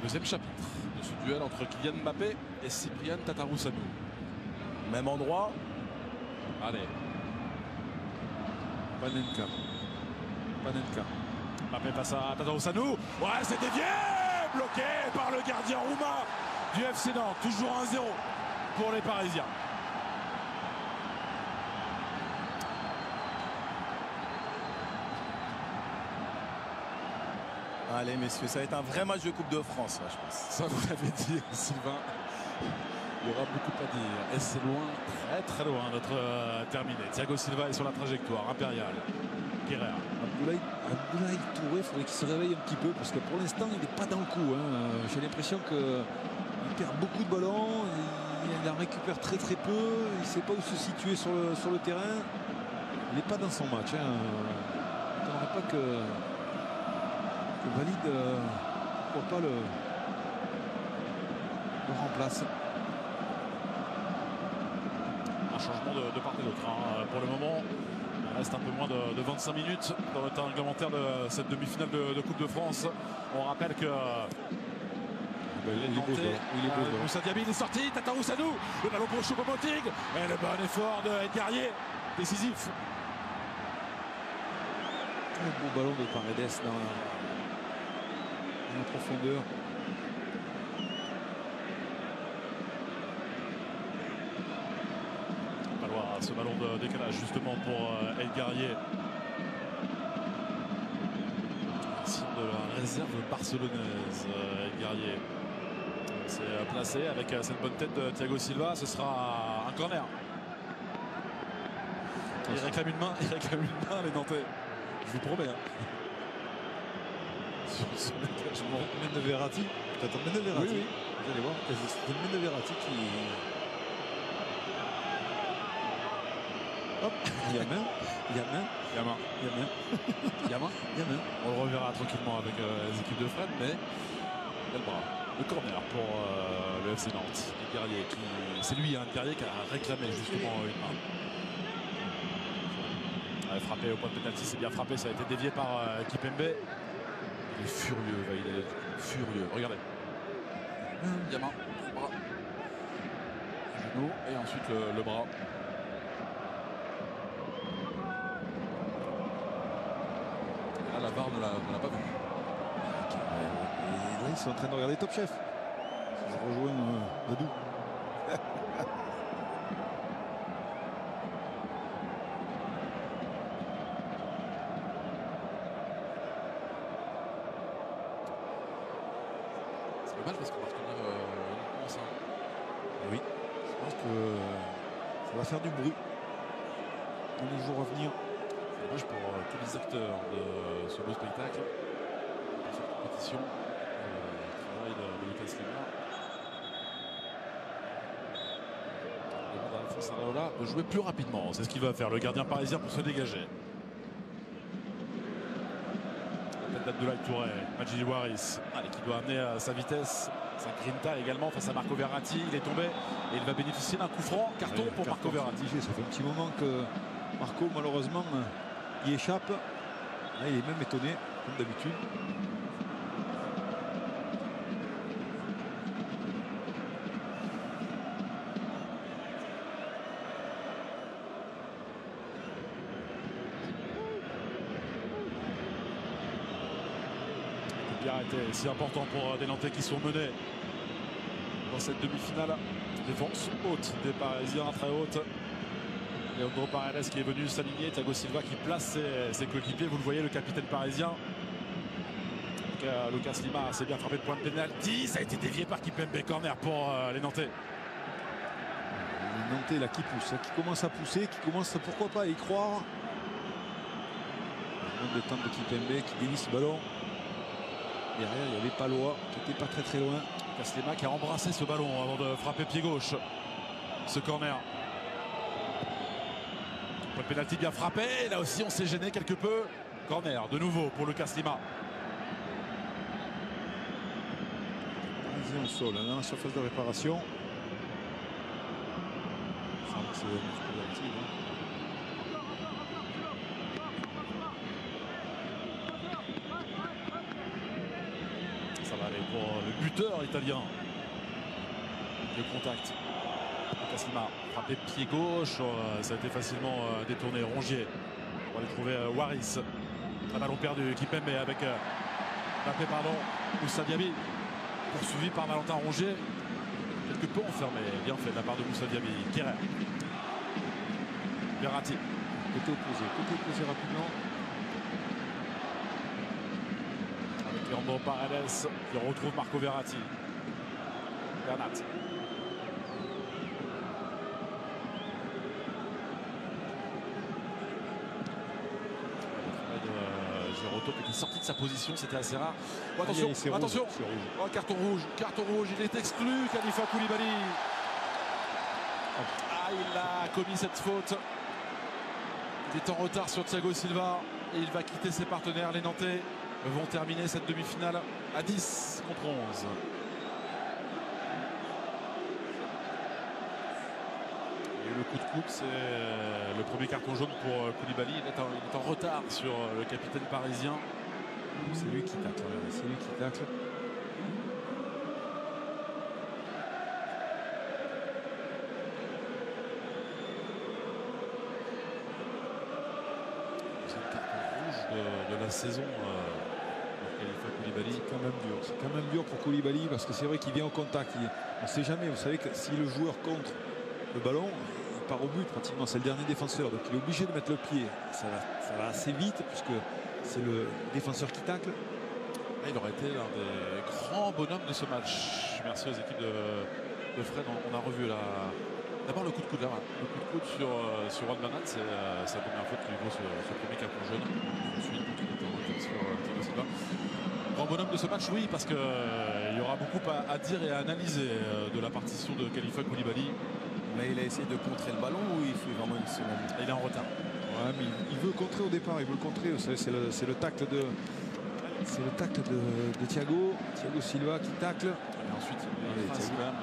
Deuxième chapitre de ce duel entre Kylian Mbappé et Cyprien Tatarusanu. Même endroit. Allez. Panenka. Mbappé passe à Tatarusanu. Ouais, c'est dévié. Bloqué par le gardien roumain du FC Nantes. Toujours 1-0 pour les Parisiens. Allez, messieurs, ça va être un vrai match de Coupe de France, là, je pense. Ça, vous l'avez dit, Sylvain. Il y aura beaucoup à dire. Et c'est loin, très loin d'être terminé. Thiago Silva est sur la trajectoire impériale. Guerrero. Abdoulaye Touré, il faudrait qu'il se réveille un petit peu parce que pour l'instant, il n'est pas dans le coup. Hein. J'ai l'impression qu'il perd beaucoup de ballons. Il en récupère très peu. Il ne sait pas où se situer sur le terrain. Il n'est pas dans son match. Hein. Je ne pas que Valide pourquoi pas le remplace. Un changement de part et d'autre. Hein. Pour le moment, il reste un peu moins de 25 minutes dans le temps réglementaire de cette demi-finale de Coupe de France. On rappelle que Moussa Diaby est sorti, Tatarusanu, le ballon pour Choupo-Moting et le bon effort de Guerrier, décisif. Un beau ballon de Paredes dans la profondeur. ballon de décalage justement pour El Guerrier. De la réserve barcelonaise, El Guerrier. C'est placé avec cette bonne tête de Thiago Silva. Ce sera un corner. Il réclame une main, les Nantais. Je vous promets. Hein. Sur ce dégagement. Main de Verratti. Peut-être main de Verratti. Oui, oui. Vous allez voir, c'est une main de Verratti qui. Hop, il y a main. Il y a main. Il y a main. Il y a main. Il y a main. Il y a main. On le reverra tranquillement avec les équipes de Fred, mais il y a le bras. Le corner pour le FC Nantes. El Guerrier qui. C'est lui, hein, Guerrier qui a réclamé justement une main. Frappé au point de pénalty, c'est bien frappé, ça a été dévié par Kipembe. Il est furieux, il est furieux. Regardez. Gamin, bras. Genou et ensuite le bras. Là, la VAR ne l'a pas vu. Et là, ils sont en train de regarder Top Chef. Je rejoins Dadou. Parce qu'on va retenir uniquement ça. Oui, je pense que ça va faire du bruit dans les jours à venir. C'est dommage pour tous les acteurs de ce beau spectacle, de cette compétition, le travail de Lucas Lima. Il demande à Alphonse Areola de jouer plus rapidement. C'est ce qu'il va faire, le gardien parisien, pour se dégager. D'Abdoulaye Touré, Majidi Waris, qui doit amener sa vitesse, sa grinta également face à Marco Verratti. Il est tombé et il va bénéficier d'un coup franc. Carton pour Marco Verratti. Ça fait un petit moment que Marco, malheureusement, y échappe. Là, il est même étonné, comme d'habitude. A été si important pour des Nantais qui sont menés dans cette demi-finale. Défense haute des Parisiens, très haute. Leandro Paredes qui est venu s'aligner, Thiago Silva qui place ses coéquipiers. Vous le voyez, le capitaine parisien. Lucas Lima s'est bien frappé de point de pénalty. Ça a été dévié par Kipembe. Corner pour les Nantais. Les Nantais là qui poussent, qui commencent à pousser, qui commencent pourquoi pas à y croire. Le temps de Kipembe qui dévie ce ballon. Derrière, il y avait Palois qui n'était pas très loin. Caslema qui a embrassé ce ballon avant de frapper pied gauche. Ce corner. Le pénalty bien frappé. Là aussi, on s'est gêné quelque peu. Corner de nouveau pour Lucas Lima. Parisien au sol, dans la surface de réparation. C'est musculatif. Ça va aller pour le buteur italien. Le contact. Lucas Lima frappé pied gauche. Ça a été facilement détourné. Rongier. On va aller trouver Waris. Un ballon perdu. Kipembe avec frappé pardon. Moussa Diaby. Poursuivi par Valentin Rongier. Quelque peu enfermé. Bien fait de la part de Moussa Diaby. Kéré. Verratti. Côté opposé rapidement. Avec Leandro Paredes qui retrouve Marco Verratti. Bernat. Giroto qui est sorti de sa position, c'était assez rare. Oh, attention, attention. Rouge. Oh, carton rouge, il est exclu, Khalifa Koulibaly. Ah, il a commis cette faute. Il est en retard sur Thiago Silva et il va quitter ses partenaires. Les Nantais vont terminer cette demi-finale à 10 contre 11. Et le coup de coude, c'est le premier carton jaune pour Koulibaly. Il est en retard sur le capitaine parisien. C'est lui qui tacle. C'est lui qui tacle. C'est le carton rouge de la saison pour Khalifa Koulibaly. C'est quand même dur. C'est quand même dur pour Koulibaly parce que c'est vrai qu'il vient au contact. On ne sait jamais. Vous savez que si le joueur contre le ballon, il part au but pratiquement, c'est le dernier défenseur, donc il est obligé de mettre le pied. Ça va assez vite puisque c'est le défenseur qui tacle. Là, il aurait été l'un des grands bonhommes de ce match. Merci aux équipes de Fred. On a revu d'abord le coup de coude là. Le coup de coude sur Juan Bernat, c'est sa première faute qui vaut ce premier carton jaune. Ensuite, sur Thiago Silva. Grand bonhomme de ce match, oui, parce qu'il y aura beaucoup à dire et à analyser de la partition de Khalifa Koulibaly. Mais il a essayé de contrer le ballon ou il fait vraiment une seconde? Il est en retard. Ouais, mais il veut contrer au départ, il veut le contrer. Vous savez, c'est le tacle de Thiago Silva qui tacle. Et ensuite, il trace quand même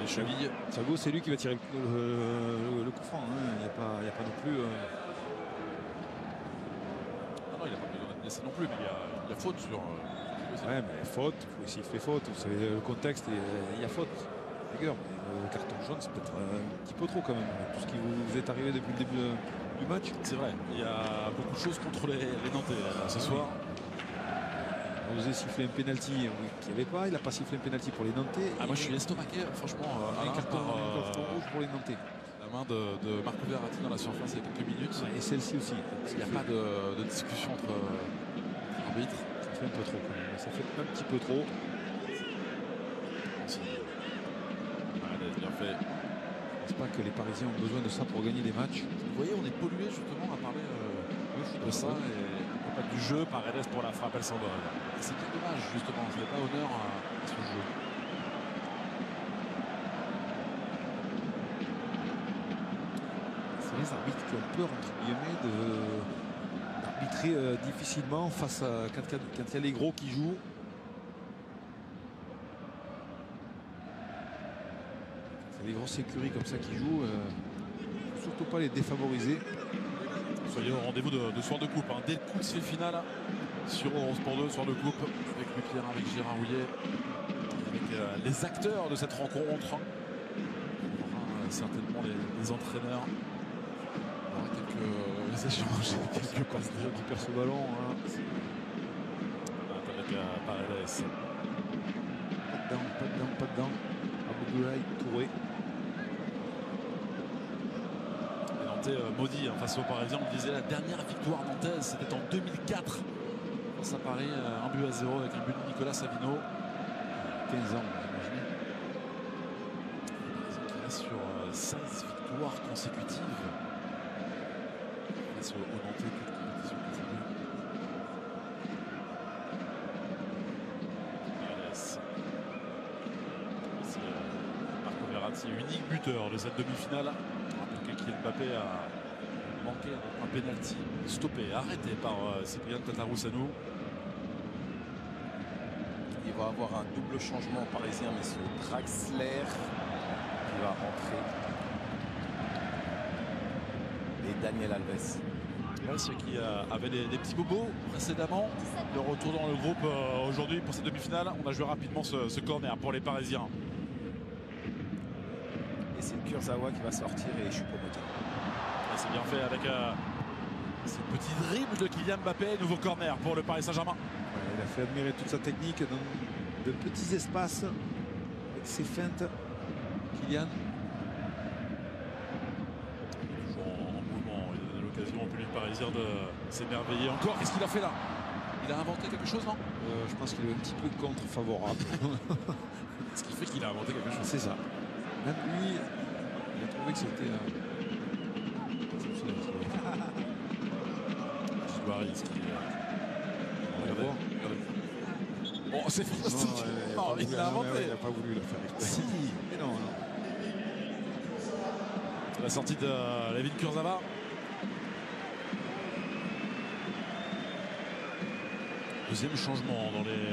les chevilles. Thiago, c'est lui qui va tirer le coup franc. Hein. Il n'y a pas non plus. Ah non, il n'a pas besoin d'être blessé non plus, mais il y a faute sur. Ouais, mais faute, s'il fait faute, vous savez le contexte, il y a faute. Rigueur, le carton jaune, c'est peut-être un petit peu trop quand même. Tout ce qui vous est arrivé depuis le début du match. C'est vrai, il y a beaucoup de choses contre les Nantais ce soir. Il a osé siffler un pénalty qu'il n'y avait pas. Il n'a pas sifflé un pénalty pour les Nantais. Moi je suis estomaqué, franchement. Un carton rouge pour les Nantais. La main de Marco Verratti dans la surface il y a quelques minutes. Et celle-ci aussi. Il n'y a pas de discussion entre arbitres. Ça fait un peu trop quand même. Ça fait un petit peu trop. Bien fait. Je ne pense pas que les Parisiens ont besoin de ça pour gagner des matchs. Vous voyez, on est pollué justement à parler de ça. Et pas du jeu, Paredes pour la frappe, elle s'envole. C'est bien dommage justement, ça n'est pas honneur à ce jeu. C'est les arbitres qui ont peur, entre guillemets, d'arbitrer difficilement face à quand il y a les gros qui jouent. C'est les grosses écuries comme ça qui jouent. Surtout pas les défavoriser. Soyez au rendez-vous de soir de coupe. Hein. Dès le coup de sifflet final sur 11 pour 2, soir de coupe, avec Louis Pierre, avec Gérard Houillet, avec les acteurs de cette rencontre. On aura certainement les entraîneurs. On aura quelques échanges, quelques passes qui perd ce ballon. Hein. Avec Paredes. Pas dedans. Abdoulaye Touré. Maudit face aux Parisiens, on disait la dernière victoire nantaise c'était en 2004 face à Paris, 1-0 avec un but de Nicolas Savino. 15 ans, imaginez. Les Parisiens qui restent sur 16 victoires consécutives face aux Nantais, toute compétition confondue. C'est Marco Verratti, unique buteur de cette demi-finale. Mbappé a manqué un pénalty stoppé, arrêté par Cyprien Tatarou-Sanou. Il va avoir un double changement parisien, mais c'est Draxler qui va rentrer. Et Daniel Alves. Ceux qui avaient des petits bobos précédemment. Le retour dans le groupe aujourd'hui pour cette demi-finale. On a joué rapidement ce corner pour les Parisiens. Et c'est Kurzawa qui va sortir et Choupo-Moting. C'est bien fait avec ce petit dribble de Kylian Mbappé. Nouveau corner pour le Paris Saint-Germain. Ouais, il a fait admirer toute sa technique dans de petits espaces avec ses feintes. Kylian. Toujours en mouvement. Il a donné l'occasion au public parisien de s'émerveiller encore. Qu'est-ce qu'il a fait là? Il a inventé quelque chose, non? Je pense qu'il est un petit peu contre-favorable. Ce qui fait qu'il a inventé quelque chose. C'est ça. Même lui, il a trouvé que c'était... On va voir. Oh, c'est fantastique. Il l'a inventé. Il n'a pas voulu le faire. Si. Mais non. La sortie de Layvin Kurzawa. Deuxième changement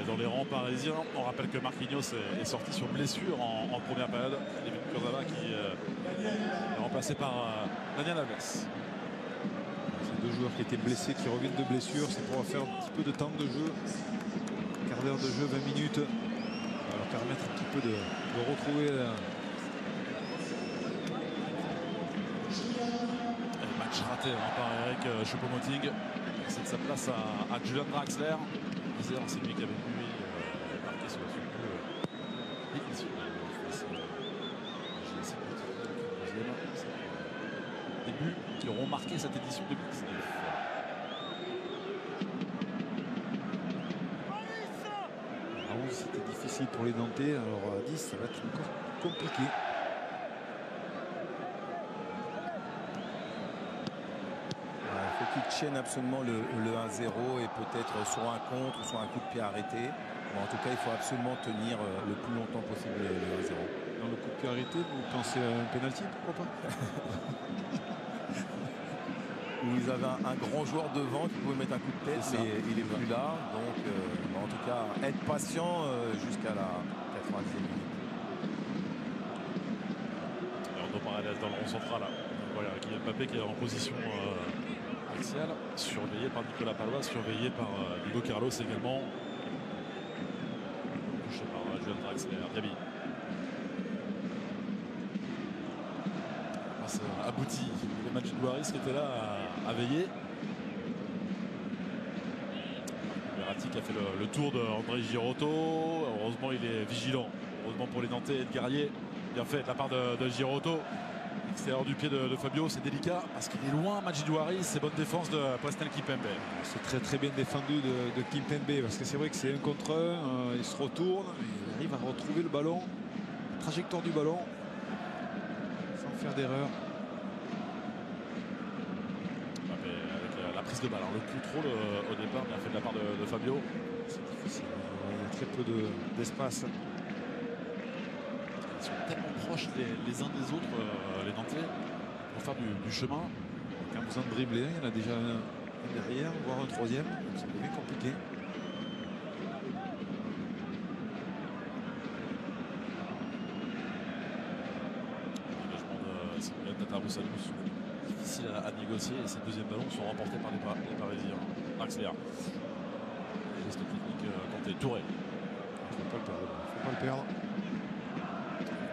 dans les rangs parisiens. On rappelle que Marquinhos est sorti sur blessure en première période. Layvin Kurzawa qui est remplacé par Daniel Alves. Deux joueurs qui étaient blessés, qui reviennent de blessure, c'est pour faire un petit peu de temps de jeu, un quart d'heure de jeu, 20 minutes, ça va leur permettre un petit peu de retrouver le match raté par Eric Choupo-Moting. C'est de sa place à Julian Draxler. C'est lui qui avait pu marquer sur le but. des buts qui auront marqué cette édition 2019. À 11, c'était difficile pour les Nantais. Alors à 10, ça va être encore compliqué. Il faut qu'ils tiennent absolument le 1-0 et peut-être soit un contre, soit un coup de pied arrêté. Bon, en tout cas, il faut absolument tenir le plus longtemps possible le 1-0. Dans le coup de pied arrêté, vous pensez à un pénalty, pourquoi pas? Où ils avaient un grand joueur devant qui pouvait mettre un coup de tête, mais il est plus là. Donc, en tout cas, être patient jusqu'à la 90e minute. Ordo Paredes dans le rond central. Là. Voilà, Kylian Mbappé qui est en position axiale, surveillé par Nicolas Palois, surveillé par Diego Carlos également. Touché par Juan Draxler, Diaby. Passe abouti. Le match de Douaris qui était là à veiller. Verratti qui a fait le tour d'André Girotto. Heureusement, il est vigilant. Heureusement pour les Nantais et le Guerrier. Bien fait de la part de Girotto. Extérieur du pied de Fabio, c'est délicat parce qu'il est loin. Majid Ouaris, c'est bonne défense de Presnel Kimpembe. C'est très très bien défendu de Kimpembe parce que c'est vrai que c'est un contre un. Il se retourne, il arrive à retrouver le ballon, la trajectoire du ballon, sans faire d'erreur. Avec la prise de balle, le contrôle au départ, bien fait de la part de Fabio. C'est difficile, il y a très peu d'espace. Ils sont tellement proches les uns des autres, les Nantais, pour faire du chemin. Quand vous en dribblez, il y en a déjà un derrière, voire un troisième, donc ça devient compliqué. L'engagement de Cyprien Tatarboussanou sont difficiles à négocier et ces deuxièmes ballons sont remportés par les Parisiens. Draxler. Geste technique tenté. Touré. Il ne faut pas le perdre.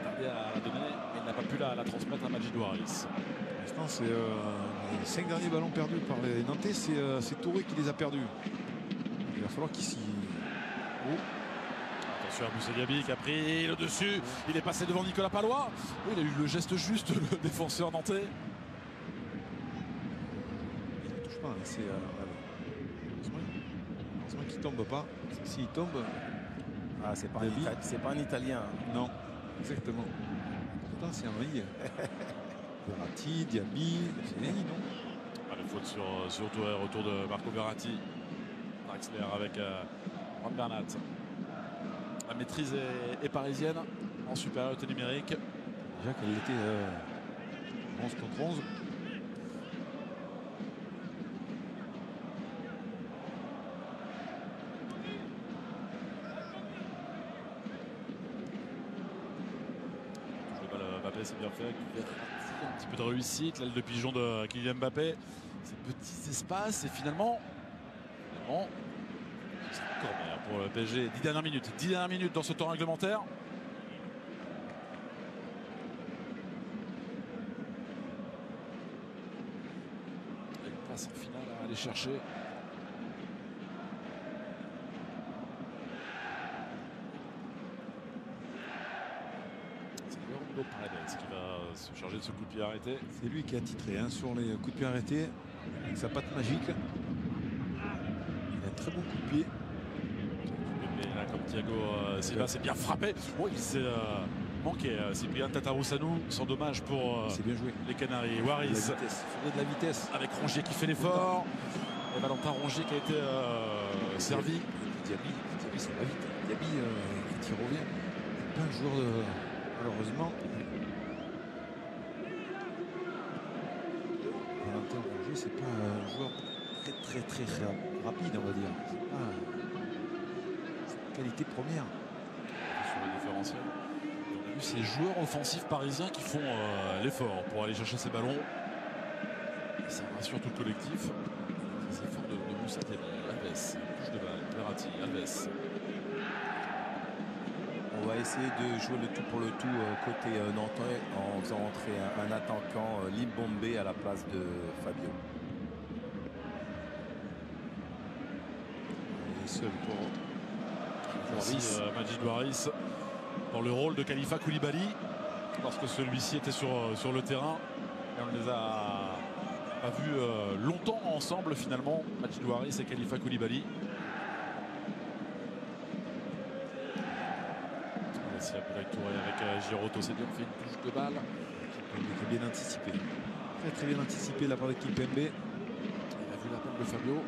Tardé à la donner, mais il n'a pas pu la transmettre à Majid Ouaris. Pour l'instant, c'est les 5 derniers ballons perdus par les Nantais, c'est Touré qui les a perdus. Il va falloir qu'il s'y... Oh. Attention à Moussa Diaby qui a pris le dessus. Il est passé devant Nicolas Palois. Oui, il a eu le geste juste, le défenseur nantais. Il ne touche pas, hein, c'est... heureusement qu'il ne tombe pas. S'il tombe... Ah, c'est pas un Italien. Non, exactement. Pourtant, c'est un maille. Verratti, Diaby, c'est Nani, non? La faute sur Touré, retour de Marco Verratti. Draxler avec Juan Bernat. La maîtrise est parisienne en supériorité numérique. Déjà qu'elle était 11 contre 11. C'est bien fait, un petit peu de réussite, l'aile de pigeon de Kylian Mbappé, ces petits espaces et finalement c'est encore meilleur pour le PSG. 10 dernières minutes dans ce temps réglementaire. Et une place en finale à aller chercher. Paredes qui va se charger de ce coup de pied arrêté. C'est lui qui a titré hein, sur les coups de pied arrêtés avec sa patte magique. Il a un très bon coup de pied. Là, comme Thiago Silva s'est bien frappé. Oh, il s'est manqué. Cyprien Tatarboussanou, sans dommage pour bien joué. Les Canaries. Ouaris. Il faudrait de la vitesse. Avec Rongier qui fait l'effort. Et Valentin Rongier qui a été servi. Diaby, ça va vite. Diaby, quand il revient, c'est pas un joueur de... Malheureusement, Valentin Rongier, c'est pas un joueur très rapide, on va dire. C'est pas une qualité première. Sur le différentiel. On a vu ces joueurs offensifs parisiens qui font l'effort pour aller chercher ces ballons. Et ça rassure tout le collectif. Les efforts de Moussa Diaby, Alves, touche de balle, Verratti, Alves. On va essayer de jouer le tout pour le tout côté nantais en faisant entrer un attaquant Limbombe à la place de Fabio. Il est seul pour Majid Ouaris dans le rôle de Khalifa Koulibaly lorsque celui-ci était sur le terrain. Et on ne les a pas vus longtemps ensemble finalement. Majidou Harris et Khalifa Koulibaly. C'est Abdoulaye Touré avec Giroto, c'est bien, on fait une touche de balle. Kimpembe qui est bien anticipé. Très bien anticipé la part de Kimpembe. Il a vu l'appel de Fabio.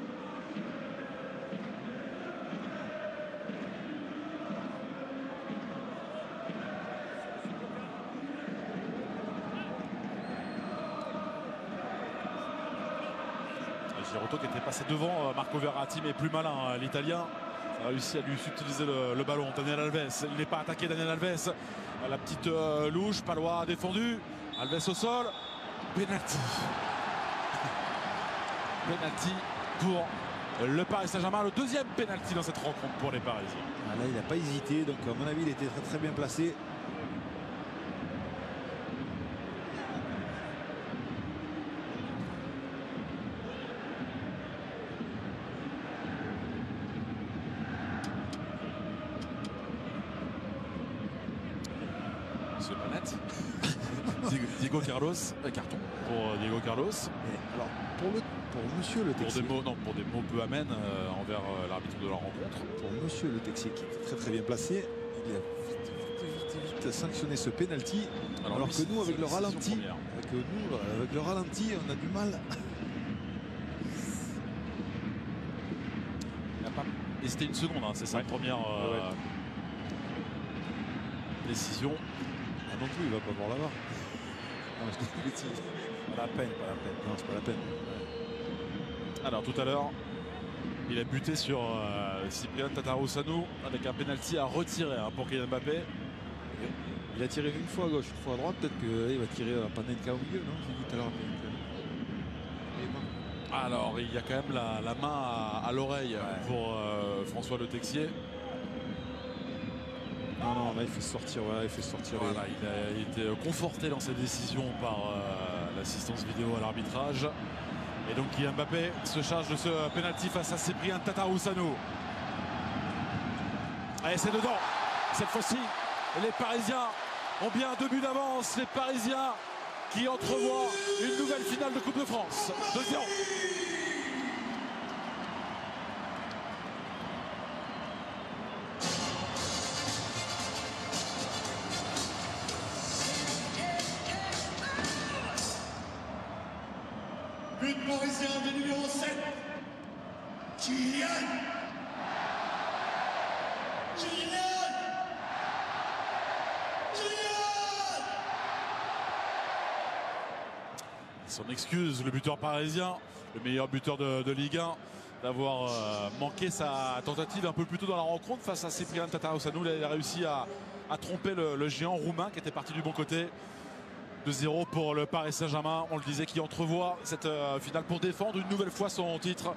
Giroto qui était passé devant Marco Verratti, mais plus malin, l'Italien a réussi à lui subtiliser le ballon. Daniel Alves, il n'est pas attaqué. Daniel Alves, la petite louche, Palois a défendu. Alves au sol, penalty. Penalty pour le Paris Saint-Germain, le deuxième penalty dans cette rencontre pour les Parisiens. Là, il n'a pas hésité, donc à mon avis, il était très bien placé. Diego Carlos, carton pour Diego Carlos. Et alors pour monsieur Le Texier, pour des mots peu amènes envers l'arbitre de la rencontre. Pour monsieur Le Texier qui est très bien placé, il a vite sanctionné ce penalty. Alors que nous avec le ralenti, on a du mal. Il n'a pas hésité une seconde, hein, c'est sa première décision. Ah non plus, il va pas voir là-bas. Non, je dis des bêtises. Pas la peine. Non, c'est pas la peine. Alors tout à l'heure, il a buté sur Cyprien Tatarusanu avec un penalty à retirer pour Kylian Mbappé. Il a tiré une fois à gauche, une fois à droite. Peut-être qu'il va tirer Panenka au milieu, non? J'ai dit tout à l'heure. Alors il y a quand même la main à l'oreille pour François Le Texier. Non, là il fait sortir. Voilà, il a été conforté dans ses décisions par l'assistance vidéo à l'arbitrage. Et donc Kylian Mbappé se charge de ce penalty face à Cyprien Tatarusanu. Allez, c'est dedans. Cette fois-ci, les Parisiens ont bien 2 buts d'avance. Les Parisiens qui entrevoient une nouvelle finale de Coupe de France. 2-0. But parisien de numéro 7, Kylian. Son excuse, le buteur parisien, le meilleur buteur de Ligue 1, d'avoir manqué sa tentative un peu plus tôt dans la rencontre face à Cyprien Tatarusanu. Il a réussi à tromper le géant roumain qui était parti du bon côté. 2-0 pour le Paris Saint-Germain, on le disait, qui entrevoit cette finale pour défendre une nouvelle fois son titre.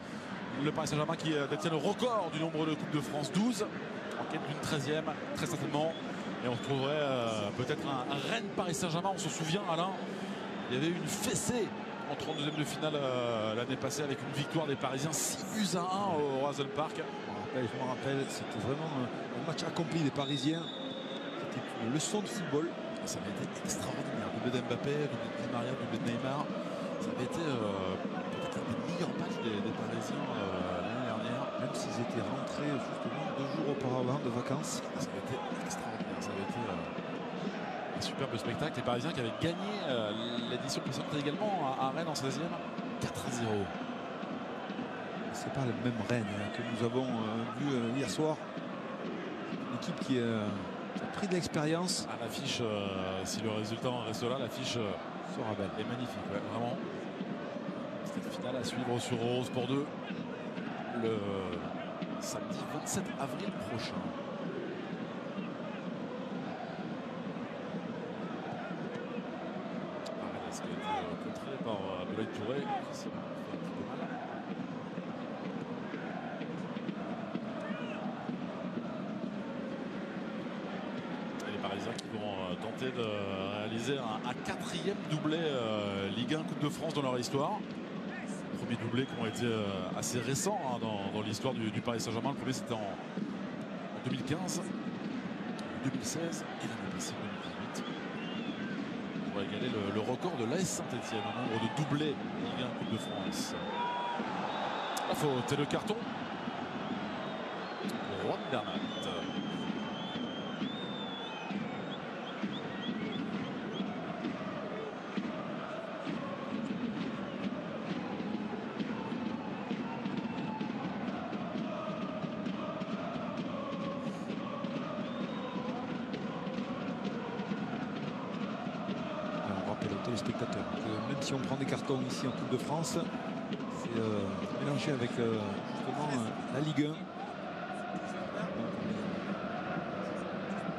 Le Paris Saint-Germain qui détient le record du nombre de Coupes de France, 12, en quête d'une 13e, très certainement. Et on retrouverait peut-être un Rennes Paris Saint-Germain. On se souvient, Alain, il y avait eu une fessée en 32e de finale l'année passée avec une victoire des Parisiens 6-1 au Roison Park. Je me rappelle, c'était vraiment un match accompli des Parisiens. C'était une leçon de football. Ça avait été extraordinaire. Doublé d'Mbappé, doublé de Di Maria, doublé de Neymar. Ça avait été peut-être un des meilleurs matchs des Parisiens l'année dernière. Même s'ils étaient rentrés justement 2 jours auparavant de vacances. Ça avait été extraordinaire. Ça avait été un superbe spectacle. Les Parisiens qui avaient gagné l'édition précédente également à Rennes en 16e. 4-0. C'est pas le même Rennes que nous avons vu hier soir. Une équipe qui a pris de l'expérience. À l'affiche, si le résultat en reste là, l'affiche sera belle. Est magnifique, vraiment. C'était la finale à suivre sur Eurosport 2 le samedi 27 avril prochain. Est-ce qu'il a été contré par Abdoulaye Touré? Qui vont tenter de réaliser un 4e doublé Ligue 1 Coupe de France dans leur histoire. Premier doublé qui ont été assez récents dans l'histoire du Paris Saint-Germain. Le premier c'était en 2015, 2016 et l'année passée 2018. pourrait égaler le record de l'AS Saint-Etienne en nombre de doublés Ligue 1 Coupe de France. La faute et le carton. Juan Bernat. Les spectateurs. Même si on prend des cartons ici en Coupe de France, c'est mélangé avec justement la Ligue 1. Donc,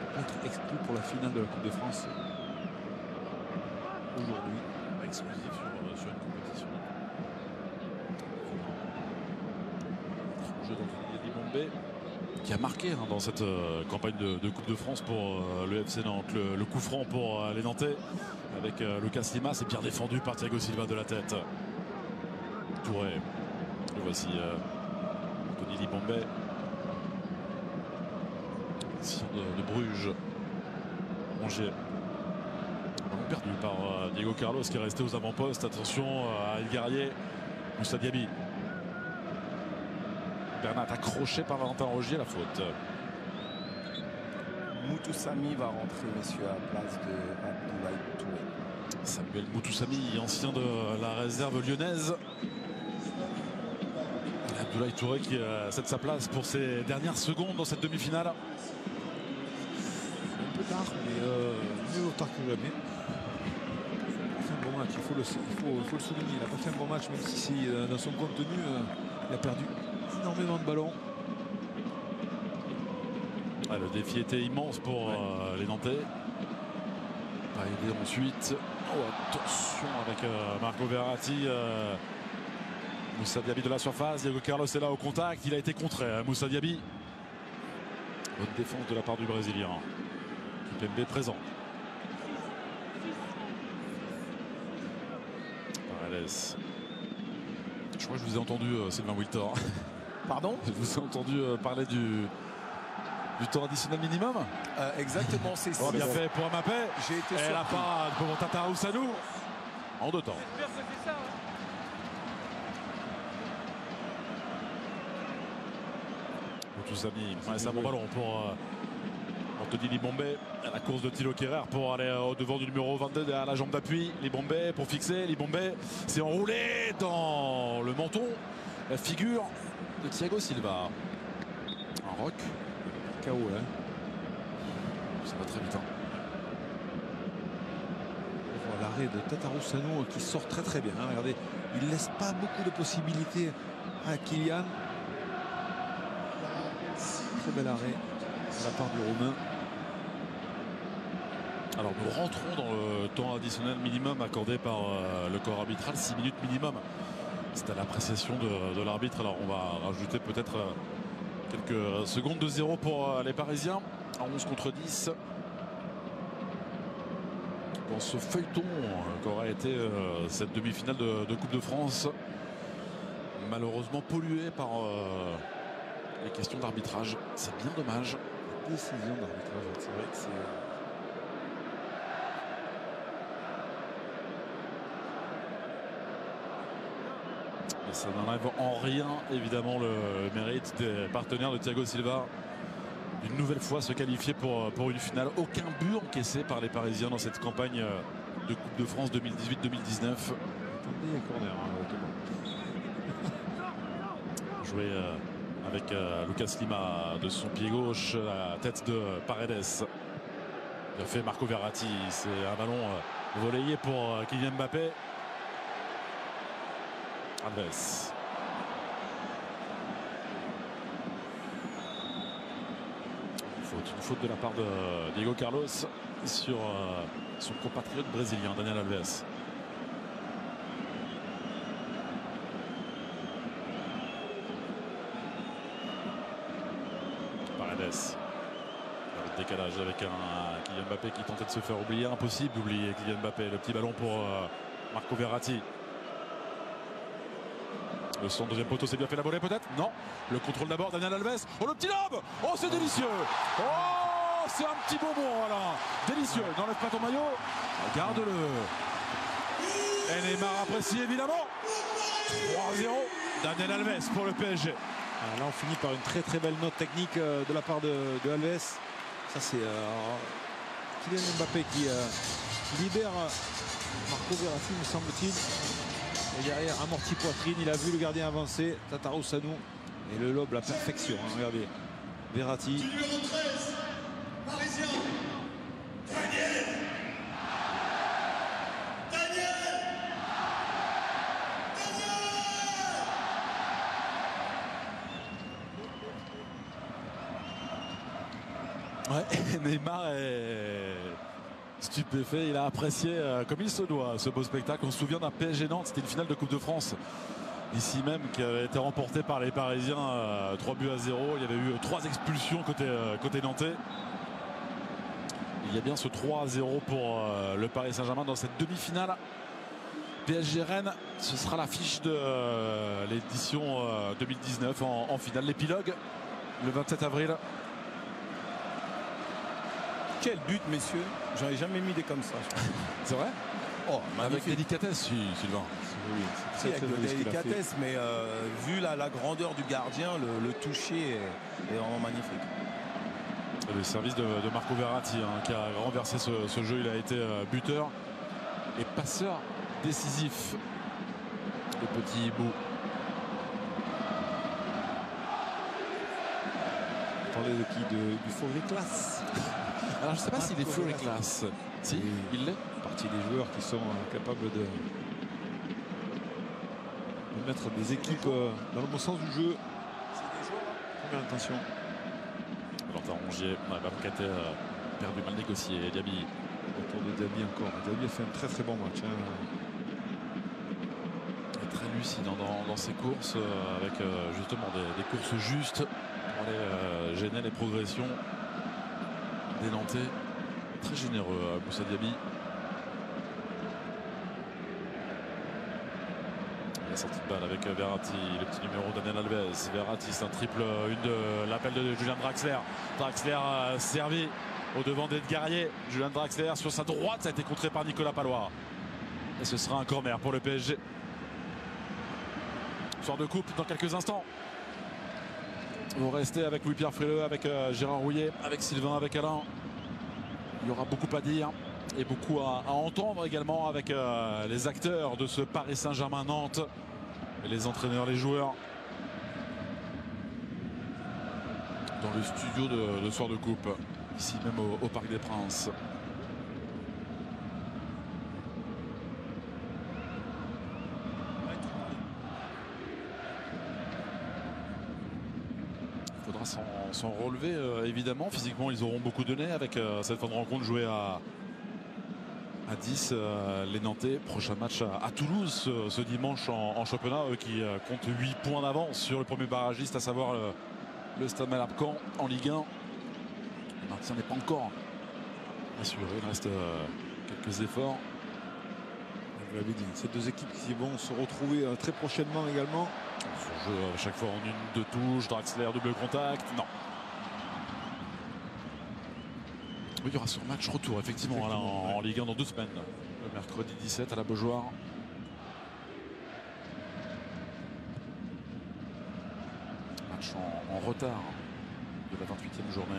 on peut être exclu pour la finale de la Coupe de France aujourd'hui. Exclusif sur une compétition. Jeu d'Anthony Libombé qui a marqué dans cette campagne de Coupe de France pour le FC Nantes. Le coup franc pour les Nantais avec Lucas Lima, c'est bien défendu par Thiago Silva de la tête. Touré. Le voici Anthony Libombé. Ici de Bruges. Angers. Ballon perdu par Diego Carlos qui est resté aux avant-postes. Attention à El Guerrier. Moussa Diaby. Bernat accroché par Valentin Rogier, la faute. Moutoussamy va rentrer, messieurs, à la place de Abdoulaye Touré. Samuel Moutoussamy, ancien de la réserve lyonnaise. Abdoulaye Touré qui cède sa place pour ses dernières secondes dans cette demi-finale. Un peu tard, mais mieux vaut tard que jamais. Il a fait un bon match, il faut le souligner. Il n'a pas fait un bon match, même si dans son contenu, il a perdu énormément de ballons. Ah, le défi était immense pour les Nantais. Pas aidé ensuite. Oh, attention avec Marco Verratti. Moussa Diaby de la surface. Diego Carlos est là au contact. Il a été contré. Moussa Diaby. Bonne défense de la part du Brésilien. Kimpembe présent. Paredes. Je crois que je vous ai entendu, Sylvain Wiltor. Pardon? Je vous ai entendu parler du temps additionnel minimum. Exactement, c'est ça. Oh, bien fait pour Mbappé. J'ai été Et surpris. la parade pour Tatarou Sanou en 2 temps. Moutoussamy, c'est un bon ballon pour Anthony Libombé. La course de Thilo Kehrer pour aller au devant du numéro 22 à la jambe d'appui. Libombé pour fixer. Libombé s'est enroulé dans le menton, la figure de Thiago Silva. Un rock. KO, hein. Ça va très vite. Hein. On voit l'arrêt de Tatarou Sanou qui sort très très bien. Hein. Regardez, il ne laisse pas beaucoup de possibilités à Kylian. Très bel arrêt de la part du Roumain. Alors nous rentrons dans le temps additionnel minimum accordé par le corps arbitral, 6 minutes minimum. C'est à l'appréciation de l'arbitre. Alors on va rajouter peut-être quelques secondes de 0 pour les Parisiens. À 11 contre 10. Dans ce feuilleton qu'aurait été cette demi-finale de Coupe de France. Malheureusement pollué par les questions d'arbitrage. C'est bien dommage. Décision d'arbitrage, c'est vrai que c'est... Et ça n'enlève en rien, évidemment, le mérite des partenaires de Thiago Silva. Une nouvelle fois se qualifier pour une finale. Aucun but encaissé par les Parisiens dans cette campagne de Coupe de France 2018-2019. Attendez, corner, Joué avec Lucas Lima de son pied gauche, la tête de Paredes. Bien fait Marco Verratti. C'est un ballon relayé pour Kylian Mbappé. Alves. Une faute de la part de Diego Carlos sur son compatriote brésilien Daniel Alves. Paredes. Le décalage avec un Kylian Mbappé qui tentait de se faire oublier. Impossible d'oublier Kylian Mbappé. Le petit ballon pour Marco Verratti. Le son deuxième poteau, c'est bien fait la volée peut-être? Non. Le contrôle d'abord, Daniel Alves. Oh le petit lob! Oh c'est délicieux! Oh c'est un petit bonbon, Alain. Délicieux. N'enlève pas ton maillot. Regarde-le. Et Neymar apprécie évidemment. 3-0. Daniel Alves pour le PSG. Alors là, on finit par une très belle note technique de la part de Alves. Ça, c'est Kylian Mbappé qui libère Marco Verratti, me semble-t-il. Et derrière, amorti poitrine, il a vu le gardien avancer, Tataru Sanou. Et le lobe, la perfection. Hein, regardez, Verratti. Numéro 13, parisien, Daniel. Ouais, Neymar est stupéfait, il a apprécié comme il se doit ce beau spectacle. On se souvient d'un PSG Nantes, c'était une finale de Coupe de France ici même qui avait été remportée par les Parisiens 3-0. Il y avait eu 3 expulsions côté nantais. Il y a bien ce 3-0 pour le Paris Saint-Germain dans cette demi-finale. PSG Rennes, ce sera l'affiche de l'édition 2019 en finale. L'épilogue le 27 avril. Quel but, messieurs. J'en ai jamais mis des comme ça. C'est vrai? Oh, avec délicatesse, Sylvain. Oui, c'est avec de délicatesse, mais vu la grandeur du gardien, le toucher est vraiment magnifique. Le service de Marco Verratti hein, qui a renversé ce jeu. Il a été buteur et passeur décisif. Le petit bout. Vous parlez de qui? Du Fauré-Classe. Alors je ne sais pas s'il est Fauré-Classe. Si, oui, il l'est. Partie des joueurs qui sont capables de mettre des équipes dans le bon sens du jeu. Première intention. Valentin Rongier, Bamkate perdu, mal négocié. Diaby. Autour de Diaby encore. Diaby a fait un très bon match. Hein. Il est très lucide dans ses courses avec justement des courses justes pour aller gêner les progressions des Nantais. Très généreux Moussa Diaby. La sortie de balle avec Verratti, le petit numéro Daniel Alves. Verratti, c'est un triple, une de l'appel de Julian Draxler. Draxler servi au devant d'Ed Guerrier. Julian Draxler sur sa droite, ça a été contré par Nicolas Palois. Et ce sera un corner pour le PSG. Sort de coupe dans quelques instants. Vous restez avec Louis-Pierre Frileux, avec Gérard Rouillet, avec Sylvain, avec Alain. Il y aura beaucoup à dire et beaucoup à entendre également avec les acteurs de ce Paris Saint-Germain-Nantes, les entraîneurs, les joueurs. Dans le studio de soir de coupe, ici même au Parc des Princes. Il faudra s'en relever évidemment. Physiquement, ils auront beaucoup donné avec cette fin de rencontre jouée à 10. Les Nantais, prochain match à Toulouse ce dimanche en championnat, eux qui comptent 8 points d'avance sur le premier barragiste, à savoir le Stade Malherbe Caen en Ligue 1. Le maintien n'est pas encore assuré, il reste quelques efforts. Vous l'avez dit, ces deux équipes qui vont se retrouver très prochainement également. Son jeu à chaque fois en une, deux touches, Draxler, double contact, non. Oui, il y aura ce match retour effectivement là, en Ligue 1 dans 2 semaines. Le mercredi 17 à la Beaujoire. Match en retard de la 28e journée.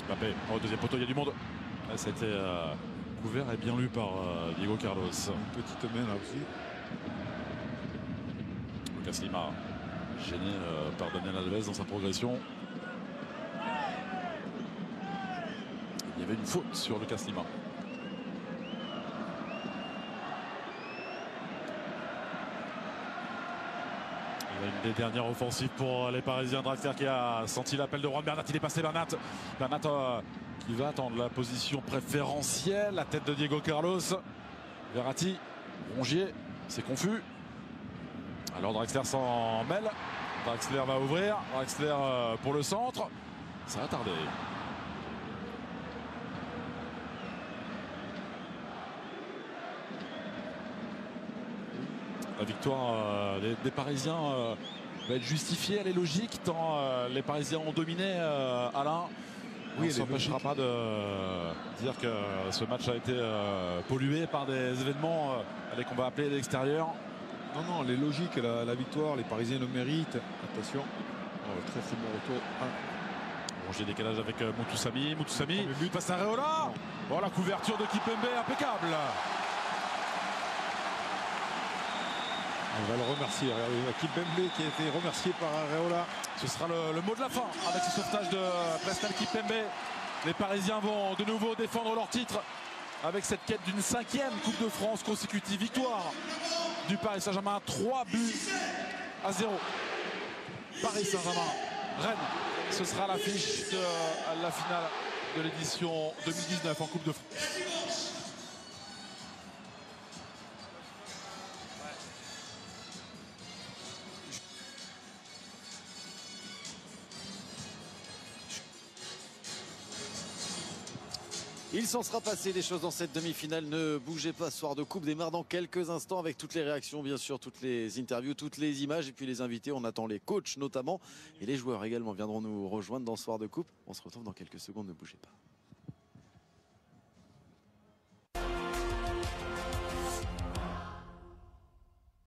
Mbappé, au deuxième poteau, il y a du monde. Là, ça a été couvert et bien lu par Diego Carlos. Une petite main là aussi. Lucas Lima, gêné par Daniel Alves dans sa progression. Il y avait une faute sur Lucas Lima. Il y a une des dernières offensives pour les Parisiens. Draxler qui a senti l'appel de Juan Bernat. Il est passé Bernat. Bernat qui va attendre la position préférentielle. La tête de Diego Carlos. Verratti, Rongier, c'est confus. Alors Draxler s'en mêle. Draxler va ouvrir. Draxler pour le centre. Ça va tarder. La victoire des Parisiens va être justifiée, elle est logique tant les Parisiens ont dominé Alain. on ne s'empêchera pas de dire que ce match a été pollué par des événements qu'on va appeler l'extérieur. Non, non, les logiques, la victoire, les Parisiens le méritent. Attention, très très bon retour. Bon, j'ai décalage avec Moutoussamy. Moutoussamy passe à Areola. Bon, la couverture de Kimpembe impeccable. On va le remercier. Kimpembe qui a été remercié par Areola. Ce sera le mot de la fin avec ce sauvetage de Presnel Kimpembe. Les Parisiens vont de nouveau défendre leur titre avec cette quête d'une 5e Coupe de France consécutive. Victoire du Paris Saint-Germain, 3-0. Paris Saint-Germain, Rennes. Ce sera l'affiche de la finale de l'édition 2019 en Coupe de France. Il s'en sera passé des choses dans cette demi-finale. Ne bougez pas, Soir de Coupe démarre dans quelques instants avec toutes les réactions, bien sûr, toutes les interviews, toutes les images et puis les invités. On attend les coachs notamment et les joueurs également viendront nous rejoindre dans Soir de Coupe. On se retrouve dans quelques secondes, ne bougez pas.